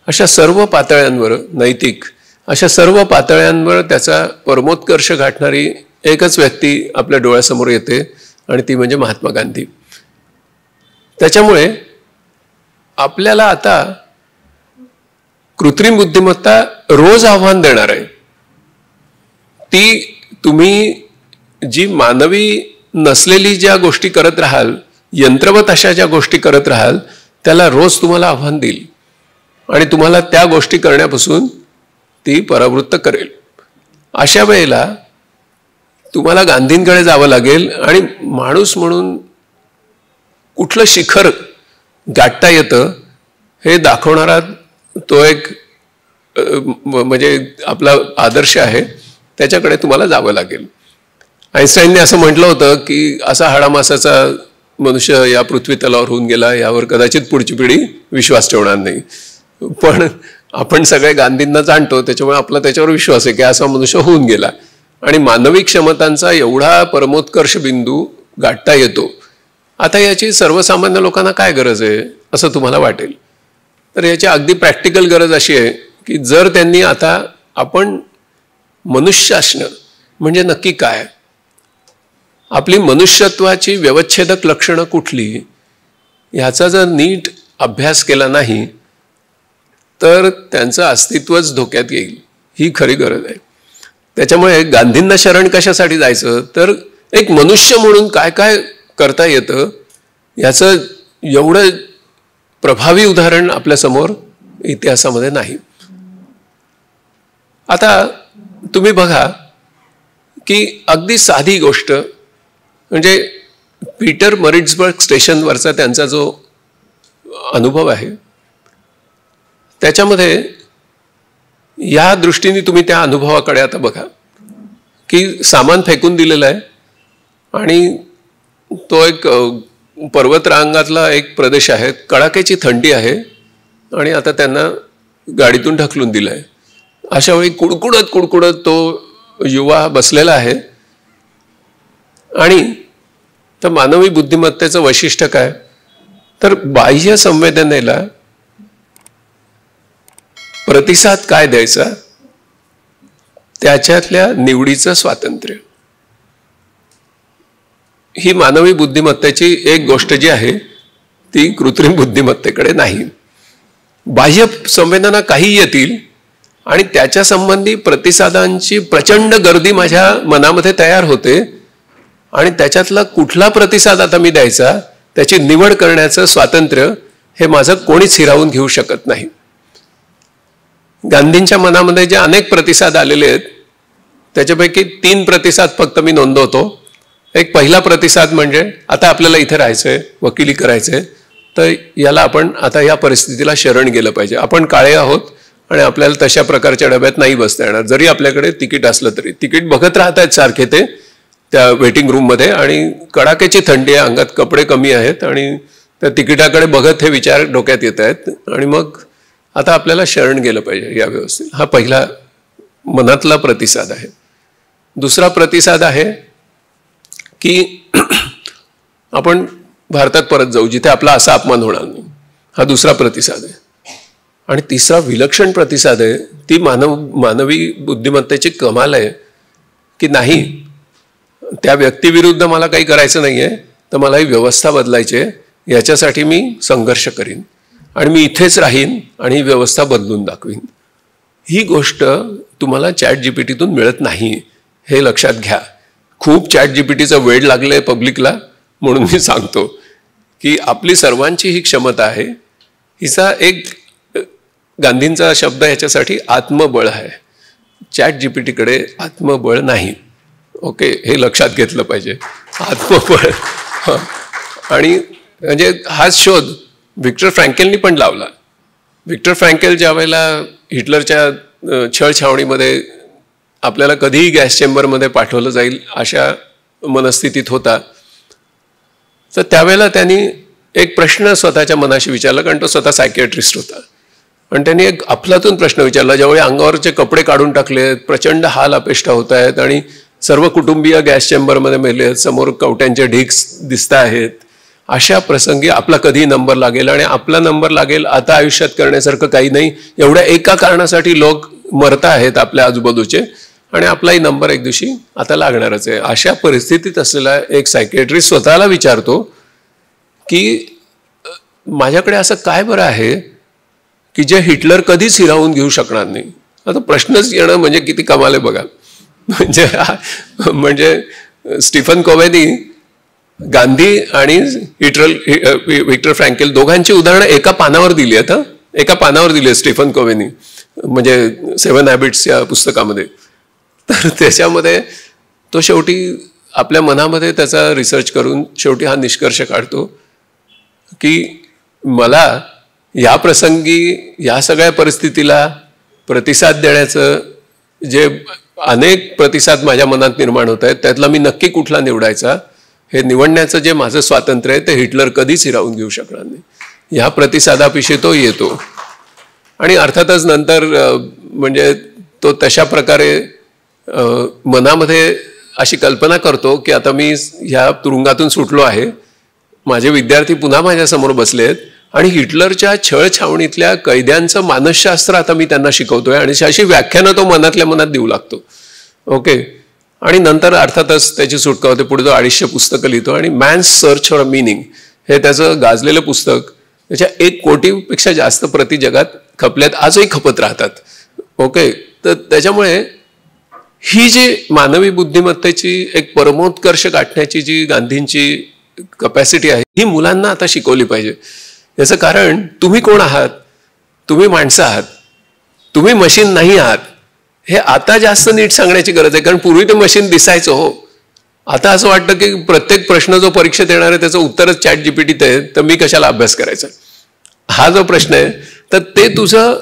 अशा सर्व पातळ्यांवर, नैतिक अशा सर्व पातळ्यांवर त्याचा परमोत्कर्ष गाठणारी एकच व्यक्ती आपल्या डोळ्यासमोर येते आणि ती म्हणजे महात्मा गांधी. त्याच्यामुळे आपल्याला आता कृत्रिम बुद्धिमत्ता रोज आव्हान देणार आहे. ती तुम्ही जी मानवी नसलेली ज्या गोष्टी करत राहाल, यंत्रवत अशा ज्या गोष्टी करत राहाल, त्याला रोज तुम्हाला आव्हान देईल आणि तुम्हाला त्या गोष्टी करण्यापासून ती परावृत्त करेल. अशा वेळेला तुम्हाला गांधींकडे जावं लागेल आणि माणूस म्हणून कुठलं शिखर गाठता येतं हे दाखवणारा तो एक म्हणजे आपला आदर्श आहे, त्याच्याकडे तुम्हाला जावं लागेल. आईन्स्टाईनने असं म्हटलं होतं की असा हाडामासाचा मनुष्य या पृथ्वी तलावर होऊन गेला, यावर कदाचित पुढची पिढी विश्वास ठेवणार नाही. पण आपण सगळे गांधींना जाणतो, त्याच्यामुळे आपला त्याच्यावर विश्वास आहे की असा मनुष्य होऊन गेला आणि मानवी क्षमतांचा एवढा परमोत्कर्ष बिंदू गाठता येतो. आता याची सर्वसामान्य लोकांना काय गरज आहे असं तुम्हाला वाटेल. तर याची अगदी प्रॅक्टिकल गरज अशी आहे की जर त्यांनी आता आपण मनुष्य असणं म्हणजे नक्की काय, आपली मनुष्यत्वाची व्यवच्छेदक लक्षणं कुठली ह्याचा जर नीट अभ्यास केला नाही तर त्यांचं अस्तित्वच धोक्यात येईल, ही खरी गरज आहे. त्याच्यामुळे गांधींना शरण कशासाठी जायचं, तर एक मनुष्य म्हणून काय काय करता येतं याचं एवढं प्रभावी उदाहरण आपल्यासमोर इतिहासामध्ये नाही. आता तुम्ही बघा की अगदी साधी गोष्ट म्हणजे पीटर मरिट्सबर्ग स्टेशनवरचा त्यांचा जो अनुभव आहे त्याच्यामध्ये या दृष्टीने तुम्ही त्या अनुभवाकडे आता बघा की सामान फेकून दिलेलं आहे आणि तो एक पर्वतरांगातला एक प्रदेश आहे, कडाक्याची थंडी आहे आणि आता त्यांना गाडीतून ढकलून दिलं आहे. अशा वेळी कुडकुडत कुडकुडत तो युवा बसलेला आहे आणि तर मानवी बुद्धिमत्तेचं वैशिष्ट्य काय, तर बाह्य संवेदनेला प्रतिसाद काय द्यायचा त्याच्यातल्या निवडीचं स्वातंत्र्य. ही मानवी बुद्धिमत्तेची एक गोष्ट जी आहे ती कृत्रिम बुद्धिमत्तेकडे नाही. बाह्य संवेदना काही येतील आणि त्याच्या संबंधी प्रतिसादांची प्रचंड गर्दी माझ्या मनामध्ये तयार होते आणि त्याच्यातला कुठला प्रतिसाद आता मी द्यायचा त्याची निवड करण्याचं स्वातंत्र्य हे माझं कोणीच हिरावून घेऊ शकत नाही. गांधींच्या मनामध्ये जे अनेक प्रतिसाद आलेले आहेत त्याच्यापैकी 3 प्रतिसाद फक्त मी नोंदवतो. एक पहिला प्रतिसाद म्हणजे आता आपल्याला इथे राहायचंय, वकिली करायचंय, तर याला आपण आता या परिस्थितीला शरण गेलं पाहिजे. आपण काळे आहोत आणि आपल्याला तशा प्रकारच्या डब्यात नाही बसता येणार. जरी आपल्याकडे तिकीट असलं तरी तिकीट बघत राहत आहेत सारखे ते त्या वेटिंग रूममध्ये आणि कडाक्याची थंडी आहे, अंगात कपडे कमी आहेत आणि त्या तिकिटाकडे बघत हे विचार डोक्यात येत आहेत आणि मग आता आपल्याला शरण गेलं पाहिजे या व्यवस्थेत. हा पहिला मनातला प्रतिसाद आहे. दुसरा प्रतिसाद आहे की आपण भारतात परत जाऊ जिथे आपला असा अपमान होणार नाही. हा दुसरा प्रतिसाद आहे. आणि तिसरा विलक्षण प्रतिसाद आहे, ती मानवी बुद्धिमत्तेची कमाल आहे की नाही त्या व्यक्तीविरुद्ध मला काही करायचं नाही आहे तर मला ही व्यवस्था बदलायची आहे, याच्यासाठी मी संघर्ष करीन आणि मी इथेच राहीन आणि ही व्यवस्था बदलून दाखवीन. ही गोष्ट तुम्हाला ChatGPTतून मिळत नाही हे लक्षात घ्या. खूप ChatGPTचा वेड लागले पब्लिकला म्हणून मी सांगतो की आपली सर्वांची ही क्षमता आहे. हिचा एक गांधींचा शब्द ह्याच्यासाठी आत्मबळ आहे. ChatGPTकडे आत्मबळ नाही. ओके, हे लक्षात घेतलं पाहिजे. आत्मबळ आणि म्हणजे हाच शोध व्हिक्टर फ्रँकेलनी पण लावला. व्हिक्टर फ्रँकेल ज्या वेळेला हिटलरच्या छळछावणीमध्ये आपल्याला कधीही गॅस चेंबरमध्ये पाठवलं जाईल अशा मनस्थितीत होता, तर त्यावेळेला त्यांनी एक प्रश्न स्वतःच्या मनाशी विचारला, कारण तो स्वतः सायकियाट्रिस्ट होता. आणि त्यांनी एक अफलातून प्रश्न विचारला, ज्यावेळी अंगावरचे कपडे काढून टाकले, प्रचंड हाल अपेष्टा होत आहेत आणि सर्व कुटुंबीय गॅस चेंबरमध्ये मेले आहेत, समोर कवट्यांचे ढीग दिसत आहेत, अशा प्रसंगी आपला कधी नंबर लागेल आणि आपला नंबर लागेल आता आयुष्यात करण्यासारखं काही नाही, एवढ्या एका कारणासाठी लोक मरत आहेत आपल्या आजूबाजूचे आणि आपलाही नंबर एक दिवशी आता लागणारच आहे. अशा परिस्थितीत असलेला एक सायकियाट्रिस्ट स्वतःला विचारतो की माझ्याकडे असं काय बरं आहे की जे हिटलर कधीच हिरावून घेऊ शकणार नाही. आता प्रश्नच येणं म्हणजे किती कमाल आहे बघा. म्हणजे स्टीफन कोवेनी गांधी आणि व्हिक्टर फ्रँकेल दोघांची उदाहरणं एका पानावर दिली आहेत. एका पानावर दिली आहे स्टीफन कोवेनी, म्हणजे 7 हॅबिट्स या पुस्तकामध्ये. तर त्याच्यामध्ये तो शेवटी आपल्या मनामध्ये त्याचा रिसर्च करून शेवटी हा निष्कर्ष काढतो की मला या प्रसंगी या सगळ्या परिस्थितीला प्रतिसाद देण्याचं जे अनेक प्रतिसाद माझ्या मनात निर्माण होत आहेत त्यातला मी नक्की कुठला निवडायचा हे निवडण्याचं जे माझं स्वातंत्र्य आहे ते हिटलर कधीच हिरावून घेऊ शकणार नाही. ह्या प्रतिसादापिशी तो येतो आणि अर्थातच नंतर म्हणजे तो तशा प्रकारे मनामध्ये अशी कल्पना करतो की आता मी ह्या तुरुंगातून सुटलो आहे, माझे विद्यार्थी पुन्हा माझ्यासमोर बसले आहेत आणि हिटलरच्या छळछावणीतल्या कैद्यांचं मानसशास्त्र आता मी त्यांना शिकवतोय आणि अशी व्याख्यानं तो मनातल्या मनात देऊ लागतो. ओके, आणि नंतर अर्थातच त्याची सुटका होते. पुढे तो 250 पुस्तकं लिहितो आणि man's search for a meaning हे त्याचं गाजलेलं पुस्तक, त्याच्या 1 कोटीपेक्षा जास्त प्रति जगात खपल्यात, आजही खपत राहतात. ओके, तर त्याच्यामुळे ही जी मानवी बुद्धिमत्तेची एक परमोत्कर्ष गाठण्याची जी गांधींची कपॅसिटी आहे, ही मुलांना आता शिकवली पाहिजे. याचं कारण तुम्ही कोण आहात, तुम्ही माणसं आहात, तुम्ही मशीन नाही आहात, हे आता जास्त नीट सांगण्याची गरज आहे. कारण पूर्वी ते मशीन दिसायचं हो, आता असं वाटतं की प्रत्येक प्रश्न जो परीक्षेत येणार आहे त्याचं उत्तरच ChatGPT आहे, तर मी कशाला अभ्यास करायचा. हा जो प्रश्न आहे, तर ते तुझं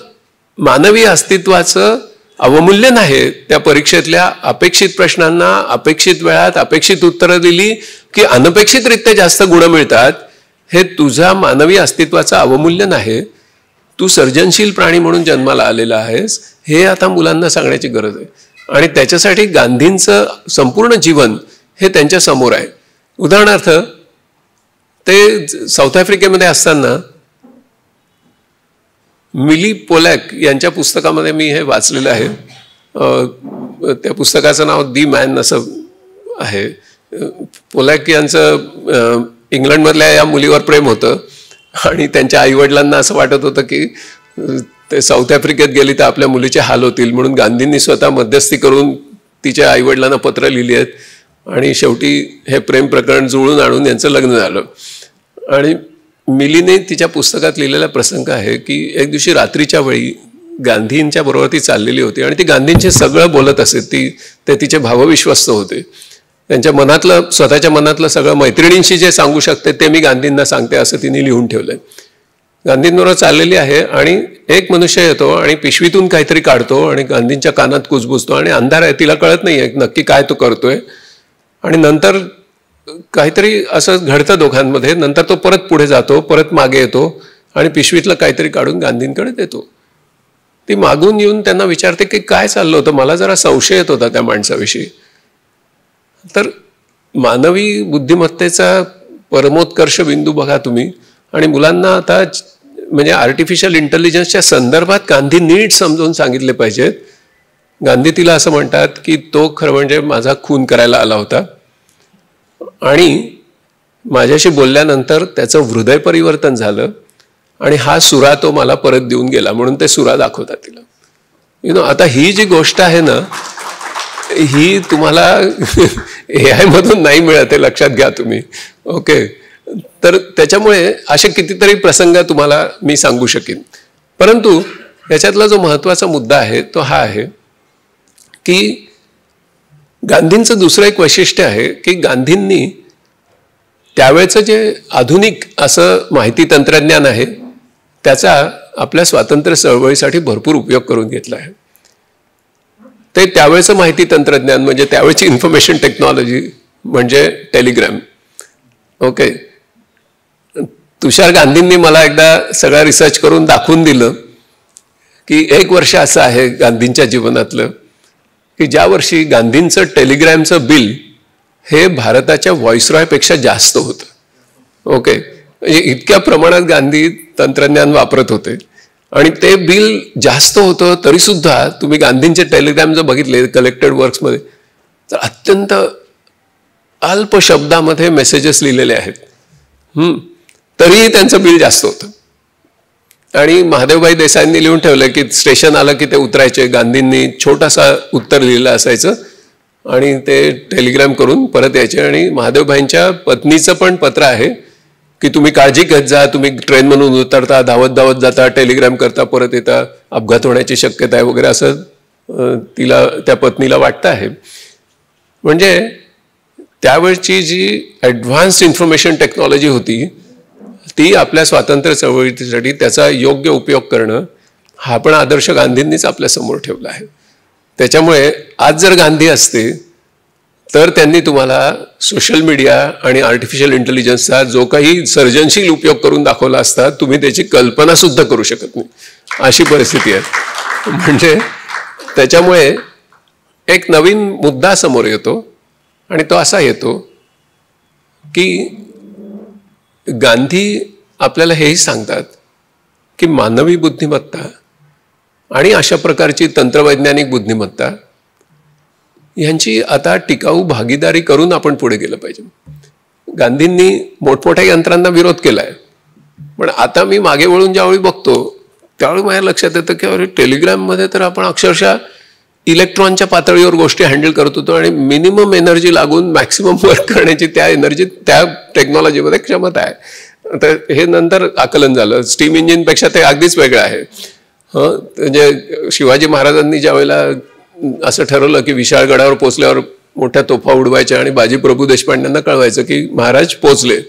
मानवी अस्तित्वाचं अवमूल्यन आहे. त्या परीक्षेतल्या अपेक्षित प्रश्नांना अपेक्षित वेळात अपेक्षित उत्तरं दिली की अनपेक्षितरित्या जास्त गुण मिळतात, हे तुझा मानवी अस्तित्वाचं अवमूल्यन आहे. तू सर्जनशील प्राणी म्हणून जन्माला आलेला आहेस, हे आता मुलांना सांगण्याची गरज आहे. आणि त्याच्यासाठी गांधींचं संपूर्ण जीवन हे त्यांच्या समोर आहे. उदाहरणार्थ, ते साऊथ आफ्रिकेमध्ये असताना मिली पोलॅक यांच्या पुस्तकामध्ये मी हे वाचलेलं आहे. त्या पुस्तकाचं नाव दी मॅन असं आहे. पोलॅक यांचं इंग्लंडमधल्या या मुलीवर प्रेम होतं आणि त्यांच्या आईवडिलांना असं वाटत होतं की ते साऊथ आफ्रिकेत गेली तर आपल्या मुलीचे हाल होतील, म्हणून गांधींनी स्वतः मध्यस्थी करून तिच्या आईवडिलांना पत्र लिहिली आहेत आणि शेवटी हे प्रेम प्रकरण जुळून आणून यांचं लग्न झालं. आणि मिलीने तिच्या पुस्तकात लिहिलेला प्रसंग आहे की एक दिवशी रात्रीच्या वेळी गांधींच्या बरोबर ती चाललेली होती आणि ती गांधींचे सगळं बोलत असे. ते तिचे भावविश्वस्त होते. त्यांच्या मनातलं, स्वतःच्या मनातलं सगळं मैत्रिणींशी जे सांगू शकते ते मी गांधींना सांगते असं तिने लिहून ठेवलंय. गांधींबरोबर चाललेली आहे आणि एक मनुष्य येतो आणि पिशवीतून काहीतरी काढतो आणि गांधींच्या कानात कुजबुजतो आणि अंधार आहे, तिला कळत नाहीये नक्की काय तो करतोय. आणि नंतर काहीतरी असं घडतं दोघांमध्ये. नंतर तो परत पुढे जातो, परत मागे येतो आणि पिशवीतलं काहीतरी काढून गांधींकडे देतो. ती मागून येऊन त्यांना विचारते की काय चाललं होतं, मला जरा संशय येत होता त्या माणसाविषयी. तर मानवी बुद्धिमत्तेचा परमोत्कर्ष बिंदू बघा तुम्ही. आणि मुलांना आता म्हणजे आर्टिफिशियल इंटेलिजन्सच्या संदर्भात गांधी नीट समजावून सांगितले पाहिजेत. गांधी तिला असं म्हणतात की तो खरं म्हणजे माझा खून करायला आला होता आणि माझ्याशी बोलल्यानंतर त्याचं हृदय परिवर्तन झालं आणि हा सुरा तो मला परत देऊन गेला, म्हणून ते सुरा दाखवतात तिला. आता ही जी गोष्ट आहे ना, ही तुम्हाला AI मधून नाही मिळत, हे लक्षात घ्या तुम्ही. ओके, तर त्याच्यामुळे असे कितीतरी प्रसंग तुम्हाला मी सांगू शकेन. परंतु याच्यातला जो महत्त्वाचा मुद्दा आहे तो हा आहे की गांधींचं दुसरं एक वैशिष्ट्य आहे की गांधींनी त्यावेळेचं जे आधुनिक असं माहिती तंत्रज्ञान आहे त्याचा आपल्या स्वातंत्र्य चळवळीसाठी भरपूर उपयोग करून घेतला आहे. ते त्यावेळेचं माहिती तंत्रज्ञान म्हणजे त्यावेळची इन्फॉर्मेशन टेक्नॉलॉजी म्हणजे टेलिग्राम. ओके, तुषार गांधींनी मला एकदा सगळा रिसर्च करून दाखवून दिलं की 1 वर्ष असं आहे गांधींच्या जीवनातलं की ज्या वर्षी गांधींचं टेलिग्रामचं बिल हे भारताच्या व्हॉइसरॉयपेक्षा जास्त होतं. ओके, म्हणजे इतक्या प्रमाणात गांधी तंत्रज्ञान वापरत होते आणि ते बिल जास्त होतं तरी सुद्धा तुम्ही गांधींचे टेलिग्राम जर बघितले कलेक्टेड वर्क्समध्ये तर अत्यंत अल्प शब्दामध्ये मेसेजेस लिहिलेले आहेत. तरीही त्यांचं बिल जास्त होतं. आणि महादेवभाई देसाईंनी लिहून ठेवलं की स्टेशन आलं की ते उतरायचे, गांधींनी छोटासा उत्तर लिहिलं असायचं आणि ते टेलिग्राम करून परत यायचे. आणि महादेवभाईंच्या पत्नीचं पण पत्र आहे की तुम्ही काळजी घेत जा, तुम्ही ट्रेनमधून उतरता, धावत धावत जाता, टेलिग्राम करता, परत येता, अपघात होण्याची शक्यता आहे वगैरे असं तिला, त्या पत्नीला वाटतं आहे. म्हणजे त्यावेळची जी ॲडव्हान्स्ड इन्फॉर्मेशन टेक्नॉलॉजी होती ती आपल्या स्वातंत्र्य चळवळीसाठी त्याचा योग्य उपयोग करणं हा पण आदर्श गांधींनीच आपल्यासमोर ठेवला आहे. त्याच्यामुळे आज जर गांधी असते तर त्यांनी तुम्हाला सोशल मीडिया आणि आर्टिफिशियल इंटेलिजन्सचा जो काही सर्जनशील उपयोग करून दाखवला असता, तुम्ही त्याची कल्पना सुद्धा करू शकत नाही, अशी परिस्थिती आहे. म्हणजे त्याच्यामुळे एक नवीन मुद्दा समोर येतो आणि तो असा येतो की गांधी आपल्याला हेही सांगतात की मानवी बुद्धिमत्ता आणि अशा प्रकारची तंत्रवैज्ञानिक बुद्धिमत्ता यांची आता टिकाऊ भागीदारी करून आपण पुढे गेलं पाहिजे. गांधींनी मोठमोठ्या यंत्रांना विरोध केलाय, पण आता मी मागे वळून ज्यावेळी बघतो त्यावेळी माझ्या लक्षात येतं की अरे टेलिग्राममध्ये तर आपण अक्षरशः इलेक्ट्रॉनच्या पातळीवर गोष्टी हँडल करत होतो आणि मिनिमम एनर्जी लागून मॅक्सिमम वर्क करण्याची त्या एनर्जी त्या टेक्नॉलॉजीमध्ये क्षमता आहे. तर हे नंतर आकलन झालं. स्टीम इंजिनपेक्षा ते अगदीच वेगळं आहे. म्हणजे शिवाजी महाराजांनी ज्या वेळेला असं ठरवलं की विशाळगडावर पोचल्यावर मोठ्या तोफा उडवायच्या आणि बाजी प्रभू देशपांड्यांना कळवायचं की महाराज पोचले,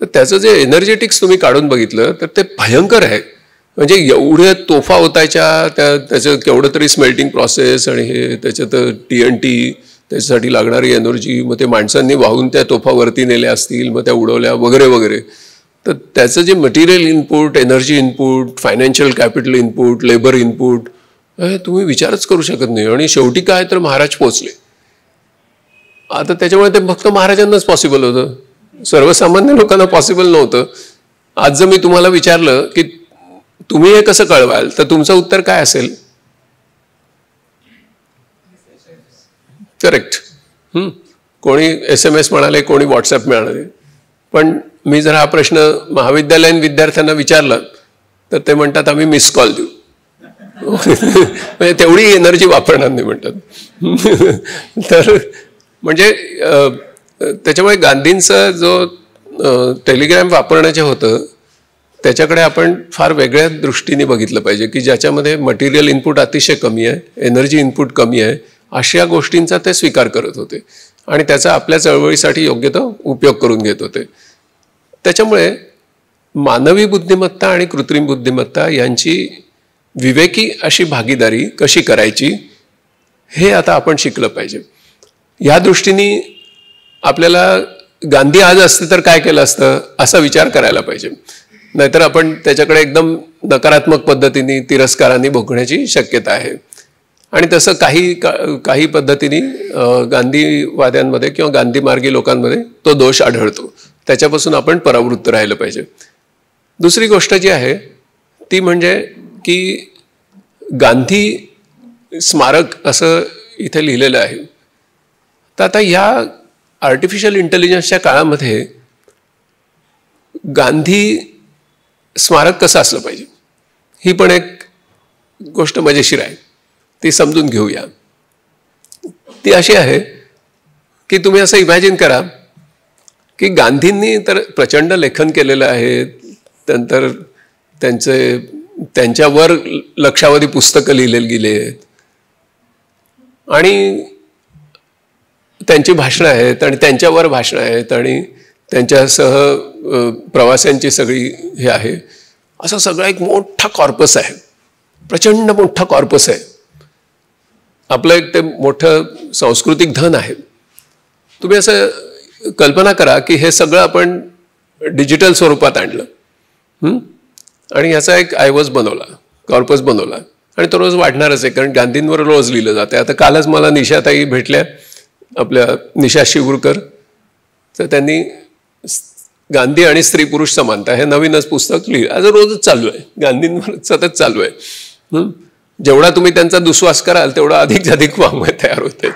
तर त्याचं जे एनर्जेटिक्स तुम्ही काढून बघितलं तर ते भयंकर आहे. म्हणजे एवढ्या तोफा होतायच्या, त्याचं केवढं तरी स्मेल्टिंग प्रोसेस आणि हे त्याच्यात TNT त्याच्यासाठी लागणारी एनर्जी, मग ते माणसांनी वाहून त्या तोफावरती नेल्या असतील, मग त्या उडवल्या वगैरे वगैरे. तर त्याचं जे material input, energy input, financial capital input, labour input, तुम्ही विचारच करू शकत नाही. आणि शेवटी काय तर महाराज पोचले. आता त्याच्यामुळे ते फक्त महाराजांनाच पॉसिबल होतं, सर्वसामान्य लोकांना पॉसिबल नव्हतं. आज जर मी तुम्हाला विचारलं की तुम्ही हे कसं कळवाल, तर तुमचं उत्तर काय असेल? करेक्ट. कोणी SMS म्हणाले, कोणी व्हॉट्सअप म्हणाले. पण मी जर हा प्रश्न महाविद्यालयीन विद्यार्थ्यांना विचारला तर ते म्हणतात आम्ही मिस कॉल देऊ. म्हणजे तेवढी एनर्जी वापरणार नाही म्हणतात. तर म्हणजे त्याच्यामुळे गांधींचं जो टेलिग्राम वापरणं जे होतं त्याच्याकडे आपण फार वेगळ्या दृष्टीने बघितलं पाहिजे की ज्याच्यामध्ये मटेरियल इनपुट अतिशय कमी आहे, एनर्जी इनपुट कमी आहे, अशा गोष्टींचा ते स्वीकार करत होते आणि त्याचा आपल्या चळवळीसाठी योग्य तो उपयोग करून घेत होते. त्याच्यामुळे मानवी बुद्धिमत्ता आणि कृत्रिम बुद्धिमत्ता यांची विवेकी अशी भागीदारी कशी करायची हे आता आपण शिकलं पाहिजे. या दृष्टीने आपल्याला गांधी आज असते तर काय केलं असतं असा विचार करायला पाहिजे. नाहीतर आपण त्याच्याकडे एकदम नकारात्मक पद्धतीने तिरस्काराने बघण्याची शक्यता आहे. आणि तसं काही पद्धतीने गांधीवाद्यांमध्ये किंवा गांधीमार्गी लोकांमध्ये तो दोष आढळतो. त्याच्यापासून आपण परावृत्त राहिलं पाहिजे. दुसरी गोष्ट जी आहे ती म्हणजे की गांधी स्मारक असं इथे लिहिलेलं आहे. तर आता ह्या आर्टिफिशियल इंटेलिजन्सच्या काळामध्ये गांधी स्मारक कसं असलं पाहिजे ही पण एक गोष्ट मजेशीर आहे, ती समजून घेऊया. ती अशी आहे की तुम्ही असं इमॅजिन करा की गांधींनी तर प्रचंड लेखन केलेलं आहे, नंतर त्यांच्यावर लक्षावधी पुस्तकं लिहिलेली गेली आहेत आणि त्यांची भाषणं आहेत आणि त्यांच्यावर भाषणं आहेत आणि त्यांच्यासह प्रवाशांची सगळी हे आहे. असं सगळा एक मोठा कॉर्पस आहे, प्रचंड मोठा कॉर्पस आहे. आपलं एक ते मोठं सांस्कृतिक धन आहे. तुम्ही असं कल्पना करा की हे सगळं आपण डिजिटल स्वरूपात आणलं आणि ह्याचा एक आयवज बनवला, कॉर्पस बनवला आणि तो रोज वाढणारच आहे कारण गांधींवर रोज लिहिलं जाते. आता कालच मला निशाताई भेटल्या, आपल्या निशा शिवूरकर, तर त्यांनी गांधी आणि स्त्री पुरुष समानता हे नवीनच पुस्तक लिहिलं. आज रोजच चालू आहे, गांधींवर सतत चालू आहे. जेवढा तुम्ही त्यांचा दुस्वास कराल तेवढा अधिक वाङ्मय तयार होते.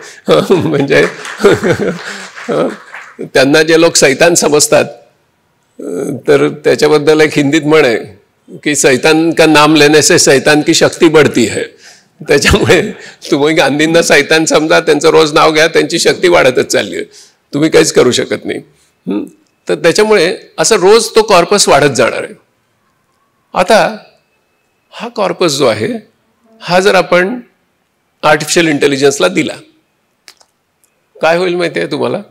म्हणजे त्यांना जे लोक सैतान समजतात तर त्याच्याबद्दल एक हिंदीत म्हण आहे की सैतान का नाम लेने से सैतान की शक्ती बढ़ती है. त्याच्यामुळे तुम्ही गांधींना सैतान समजा, त्यांचं रोज नाव घ्या, त्यांची शक्ती वाढतच चालली आहे, तुम्ही काहीच करू शकत नाही. तर त्याच्यामुळे असं रोज तो कॉर्पस वाढत जाणार आहे. आता हा कॉर्पस जो आहे हा जर आपण आर्टिफिशियल इंटेलिजन्सला दिला काय होईल माहिती आहे तुम्हाला?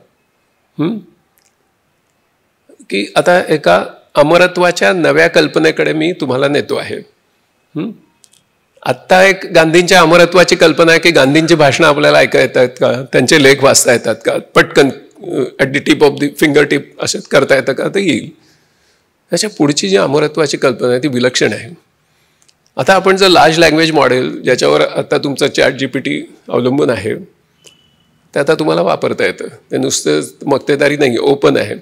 की आता एका अमरत्वाच्या नव्या कल्पनेकडे मी तुम्हाला नेतो आहे. आत्ता एक गांधींच्या अमरत्वाची कल्पना आहे की गांधींची भाषणं आपल्याला ऐका येतात का, त्यांचे लेख वाचता येतात का, पटकन at the tip of the finger tip असं करता येतं का, तर येईल. त्याच्या पुढची जी अमरत्वाची कल्पना आहे ती विलक्षण आहे. आता आपण जर लार्ज लँग्वेज मॉडेल ज्याच्यावर आता तुमचं ChatGPT अवलंबून आहे ते आता तुम्हाला वापरता येतं. ते नुसतं मक्तेदारी नाही, ओपन आहे.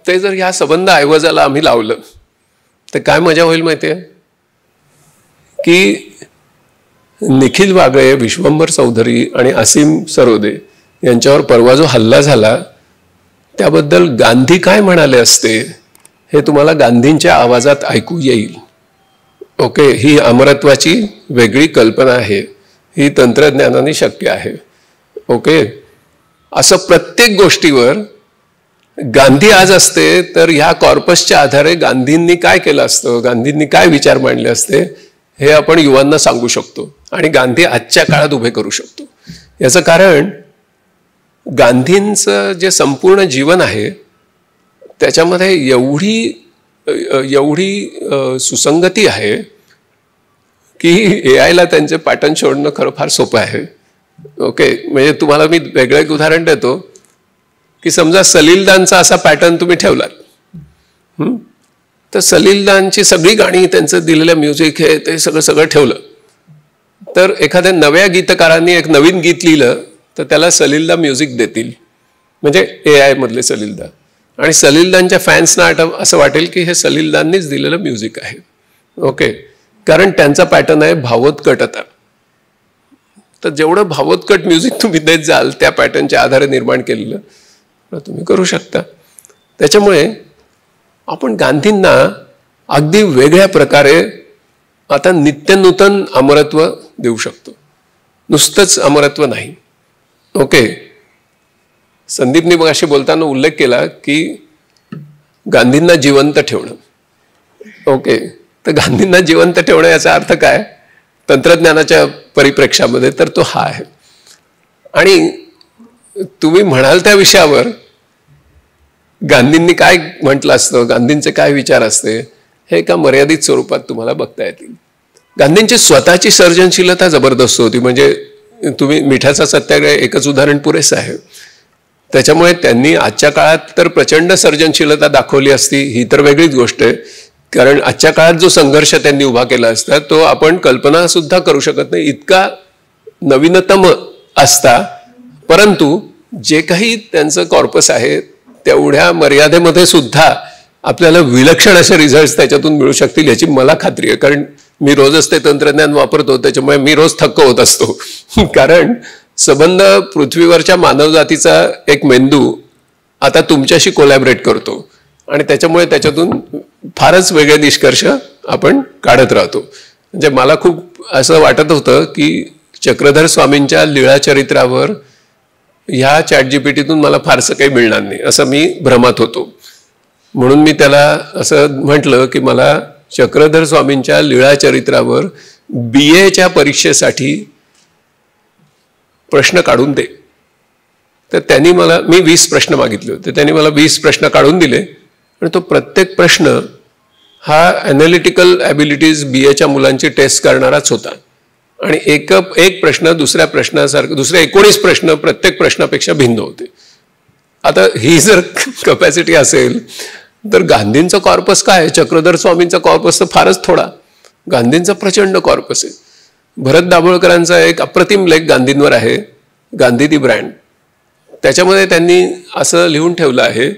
ते जर ह्या संबंध ऐवजाला आम्ही लावलं तर काय मजा होईल माहिती आहे की निखिल वागळे, विश्वंभर चौधरी आणि असीम सरोदे यांच्यावर परवा जो हल्ला झाला त्याबद्दल गांधी काय म्हणाले असते हे तुम्हाला गांधींच्या आवाजात ऐकू येईल. ओके, ही अमरत्वाची वेगळी कल्पना आहे, ही तंत्रज्ञानाने शक्य आहे. ओके, असं प्रत्येक गोष्टीवर गांधी आज असते तर ह्या कॉर्पसच्या आधारे गांधींनी काय केलं असतं, गांधींनी काय विचार मांडले असते हे आपण युवांना सांगू शकतो आणि गांधी आजच्या काळात उभे करू शकतो. याचं कारण गांधींचं जे संपूर्ण जीवन आहे त्याच्यामध्ये एवढी सुसंगती आहे की AI ला त्यांचे पॅटर्न शोधणं खरं फार सोपं आहे. ओके, म्हणजे तुम्हाला मी वेगळं एक उदाहरण देतो की समजा सलीलदानचा असा पॅटर्न तुम्ही ठेवलात, तर सलीलदानची सगळी गाणी, त्यांचं दिलेलं म्युझिक हे ते सगळं ठेवलं, तर एखाद्या नव्या गीतकारांनी एक नवीन गीत लिहिलं तर त्याला सलीलदा म्युझिक देतील, म्हणजे AI मधले सलीलदा, आणि सलीलदानच्या फॅन्सना असं वाटेल की हे सलीलदाननीच दिलेलं म्युझिक आहे. ओके, कारण त्यांचा पॅटर्न आहे भावोत्कटता. तर जेवढं भावोत्कट म्युझिक तुम्ही देत जाल त्या पॅटर्नच्या आधारे निर्माण केलेलं तुम्ही करू शकता. त्याच्यामुळे आपण गांधींना अगदी वेगळ्या प्रकारे आता नित्यनूतन अमरत्व देऊ शकतो, नुसतंच अमरत्व नाही. ओके, संदीपनी मगाशी बोलताना उल्लेख केला की गांधींना जिवंत ठेवणं. ओके, तर गांधींना जिवंत ठेवणं याचा अर्थ काय तंत्रज्ञानाच्या परिप्रेक्षामध्ये, तर तो हा आहे. आणि तुम्ही म्हणाल त्या विषयावर गांधींनी काय म्हटलं असतं, गांधींचे काय विचार असते, हे एका मर्यादित स्वरूपात तुम्हाला बघता येतील. गांधींची स्वतःची सर्जनशीलता जबरदस्त होती. म्हणजे तुम्ही मिठाचा सत्याग्रह एकच उदाहरण पुरेसं आहे. त्याच्यामुळे त्यांनी आजच्या काळात तर प्रचंड सर्जनशीलता दाखवली असती, ही तर वेगळीच गोष्ट आहे. कारण आजच्या काळात जो संघर्ष त्यांनी उभा केला असता तो आपण कल्पना सुद्धा करू शकत नाही, इतका नवीनतम असता. परंतु जे काही त्यांचं कॉर्पस आहे तेवढ्या मर्यादेमध्ये सुद्धा आपल्याला विलक्षण असे रिझल्ट्स त्याच्यातून मिळू शकतील याची मला खात्री आहे. कारण मी रोजच ते तंत्रज्ञान वापरतो, त्याच्यामुळे मी रोज थक्क होत असतो. कारण संबंध पृथ्वीवरच्या मानवजातीचा एक मेंदू आता तुमच्याशी कोलॅबरेट करतो आणि त्याच्यामुळे त्याच्यातून फारच वेगळे निष्कर्ष आपण काढत राहतो. म्हणजे मला खूप असं वाटत होतं की चक्रधर स्वामींच्या लीळा चरित्रावर ह्या ChatGPTतून मला फारसं काही मिळणार नाही असं मी भ्रमात होतो. म्हणून मी त्याला असं म्हटलं की मला चक्रधर स्वामींच्या लीळा चरित्रावर BAच्या परीक्षेसाठी प्रश्न काढून दे. तर त्यांनी मला, मी 20 प्रश्न मागितले होते, त्यांनी मला 20 प्रश्न काढून दिले आणि तो प्रत्येक प्रश्न हा ॲनालिटिकल ॲबिलिटीज BAच्या मुलांची टेस्ट करणाराच होता. आणि एक प्रश्न दुसऱ्या प्रश्नासारखं, दुसरे 19 प्रश्न प्रत्येक प्रश्नापेक्षा भिन्न होते. आता ही जर कपॅसिटी असेल तर गांधींचा कॉर्पस काय, चक्रधर स्वामींचा कॉर्पस तर फारच थोडा, गांधींचा प्रचंड कॉर्पस आहे. भरत दाभोळकरांचा एक अप्रतिम लेख गांधींवर आहे, गांधी दी ब्रँड. त्याच्यामध्ये त्यांनी असं लिहून ठेवलं आहे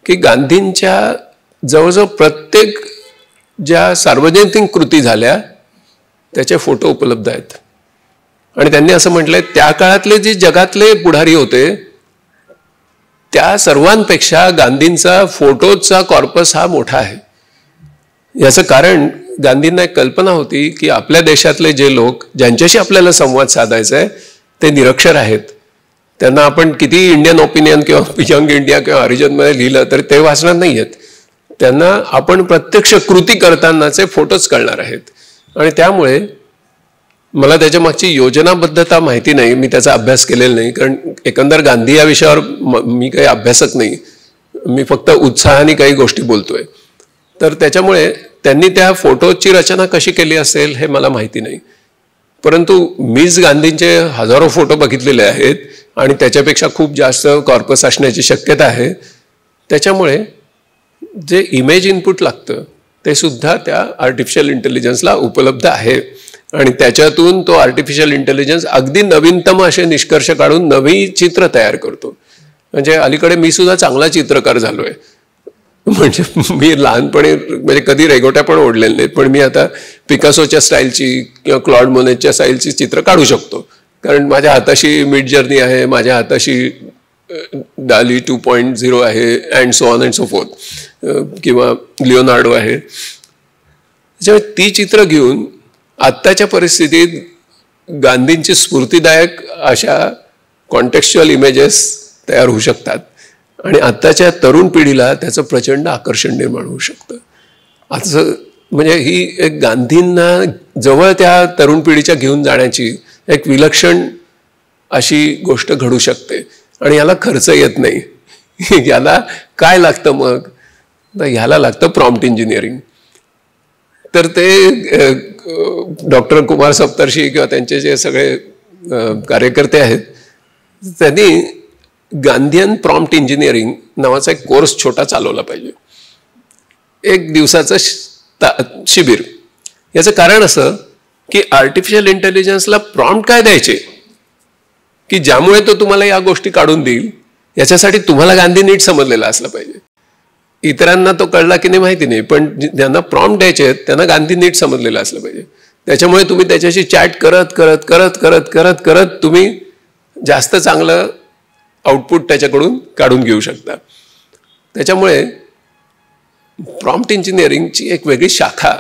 की गांधींच्या जवळजवळ प्रत्येक ज्या सार्वजनिक कृती झाल्या त्याचे फोटो उपलब्ध आहेत. आणि त्यांनी असं म्हटलंय त्या काळातले जे जगातले पुढारी होते त्या सर्वांपेक्षा गांधींचा फोटोचा कॉर्पस हा मोठा आहे. याचं कारण गांधींना एक कल्पना होती की आपल्या देशातले जे लोक ज्यांच्याशी आपल्याला संवाद साधायचा आहे ते निरक्षर आहेत. त्यांना आपण किती इंडियन ओपिनियन किंवा यंग इंडिया किंवा हरिजनमध्ये लिहिलं तर ते वाचणार नाही आहेत. त्यांना आपण प्रत्यक्ष कृती करतानाचे फोटोच कळणार आहेत. आणि त्यामुळे मला त्याच्या मागची योजनाबद्धता माहिती नाही, मी त्याचा अभ्यास केलेला नाही. कारण एकंदर गांधी या विषयावर मी काही अभ्यासक नाही, मी फक्त उत्साहाने काही गोष्टी बोलतोय. तर त्याच्यामुळे त्यांनी त्या फोटोची रचना कशी केली असेल हे मला माहिती नाही. परंतु मीच गांधींचे हजारो फोटो बघितलेले आहेत आणि त्याच्यापेक्षा खूप जास्त कॉर्पस असण्याची शक्यता आहे. त्याच्यामुळे जे इमेज इनपुट लागतं ते सुद्धा त्या आर्टिफिशियल इंटेलिजन्सला उपलब्ध आहे. आणि त्याच्यातून तो आर्टिफिशियल इंटेलिजन्स अगदी नवीनतम असे निष्कर्ष काढून नवी चित्र तयार करतो. म्हणजे अलीकडे मी सुद्धा चांगला चित्रकार झालोय. म्हणजे मी लहानपणी म्हणजे कधी रेगोट्या पण ओढलेल्या नाहीत, पण मी आता पिकासोच्या स्टाईलची किंवा क्लॉड मोनेटच्या स्टाईलची चित्र काढू शकतो. कारण माझ्या हाताशी मिड जर्नी आहे, माझ्या हाताशी डाली 2.0 आहे and so on and so fourth, किंवा लिओनार्डो आहे. त्याच्यामुळे ती चित्र घेऊन आत्ताच्या परिस्थितीत गांधींची स्फूर्तिदायक अशा कॉन्टेक्स्च्युअल इमेजेस तयार होऊ शकतात आणि आत्ताच्या तरुण पिढीला त्याचं प्रचंड आकर्षण निर्माण होऊ शकतं. असं म्हणजे ही एक गांधींना जवळ त्या तरुण पिढीच्या घेऊन जाण्याची एक विलक्षण अशी गोष्ट घडू शकते. आणि याला खर्च येत नाही. याला काय लागतं मग? तर ह्याला लागतं प्रॉम्प्ट इंजिनिअरिंग. तर ते डॉक्टर कुमार सप्तर्षी किंवा त्यांचे जे सगळे कार्यकर्ते आहेत त्यांनी गांधीयन प्रॉम्प्ट इंजिनिअरिंग नावाचा एक कोर्स छोटा चालवला पाहिजे, 1 दिवसाचं शिबिर. याचं कारण असं की आर्टिफिशियल इंटेलिजन्सला प्रॉम्प्ट काय द्यायचे की ज्यामुळे तो तुम्हाला या गोष्टी काढून देईल, याच्यासाठी तुम्हाला गांधी नीट समजलेला असला पाहिजे. इतरांना तो कळला की नाही माहिती नाही, पण ज्यांना प्रॉम्प्ट द्यायचे आहेत त्यांना गांधी नीट समजलेलं असलं पाहिजे. त्याच्यामुळे तुम्ही त्याच्याशी चॅट करत करत करत करत करत करत तुम्ही जास्त चांगलं आउटपुट त्याच्याकडून काढून घेऊ शकता. त्याच्यामुळे प्रॉम्प्ट इंजिनिअरिंगची एक वेगळी शाखा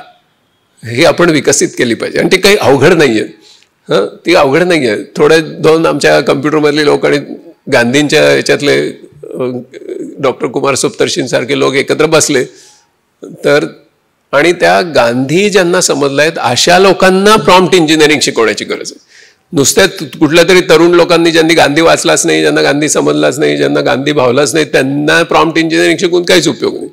ही आपण विकसित केली पाहिजे. आणि ती काही अवघड नाही आहे. ती अवघड नाही आहे. थोडे 2 आमच्या कम्प्युटरमधले लोक आणि गांधींच्या याच्यातले डॉक्टर कुमार सप्तर्षींसारखे लोक एकत्र बसले तर, आणि त्या गांधी ज्यांना समजलं आहेत अशा लोकांना प्रॉम्प्ट इंजिनिअरिंग शिकवण्याची गरज आहे. नुसत्या कुठल्या तरी तरुण लोकांनी ज्यांनी गांधी वाचलाच नाही, ज्यांना गांधी समजलाच नाही, ज्यांना गांधी भावलाच नाही, त्यांना प्रॉम्प्ट इंजिनिअरिंग शिकून काहीच उपयोग नाही.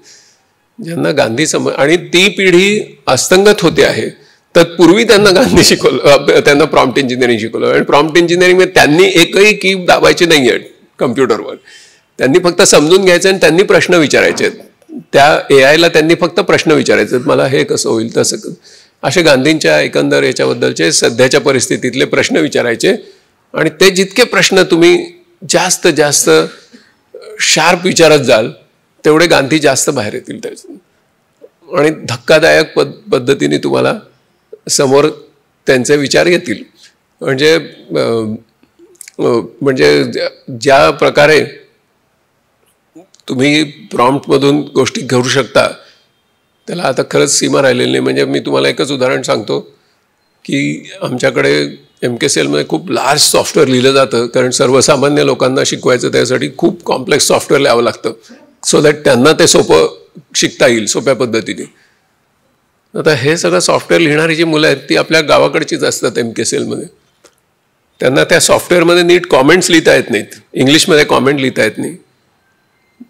ज्यांना गांधी आणि ती पिढी अस्तंगत होते आहे, तत्पूर्वी त्यांना गांधी शिकवलं, त्यांना प्रॉम्प्ट इंजिनिअरिंग शिकवलं. आणि प्रॉम्प्ट इंजिनिअरिंग त्यांनी एकही की दाबायची नाही आहे कम्प्युटरवर. त्यांनी फक्त समजून घ्यायचं आणि त्यांनी प्रश्न विचारायचे. त्या AI ला त्यांनी फक्त प्रश्न विचारायचे, मला हे कसं होईल तसं. असे गांधींच्या एकंदर याच्याबद्दलचे सध्याच्या परिस्थितीतले प्रश्न विचारायचे. आणि ते जितके प्रश्न तुम्ही जास्त जास्त शार्प विचारत जाल तेवढे गांधी जास्त बाहेर येतील त्याचे. आणि धक्कादायक पद्धतीने तुम्हाला समोर त्यांचे विचार येतील. म्हणजे ज्या प्रकारे तुम्ही प्रॉम्प्टमधून गोष्टी घेऊ शकता त्याला आता खरंच सीमा राहिलेली नाही. म्हणजे मी तुम्हाला एकच उदाहरण सांगतो की आमच्याकडे MKCL मध्ये खूप लार्ज सॉफ्टवेअर लिहिलं जातं, कारण सर्वसामान्य लोकांना शिकवायचं त्यासाठी खूप कॉम्प्लेक्स सॉफ्टवेअर लिहावं लागतं, सो दॅट त्यांना ते सोपं शिकता येईल सोप्या पद्धतीने. आता हे सगळं सॉफ्टवेअर लिहिणारी जी मुलं आहेत ती आपल्या गावाकडचीच असतात MKCL मध्ये. त्यांना त्या सॉफ्टवेअरमध्ये नीट कॉमेंट्स लिहिता येत नाहीत, इंग्लिशमध्ये कॉमेंट लिहिता येत नाही.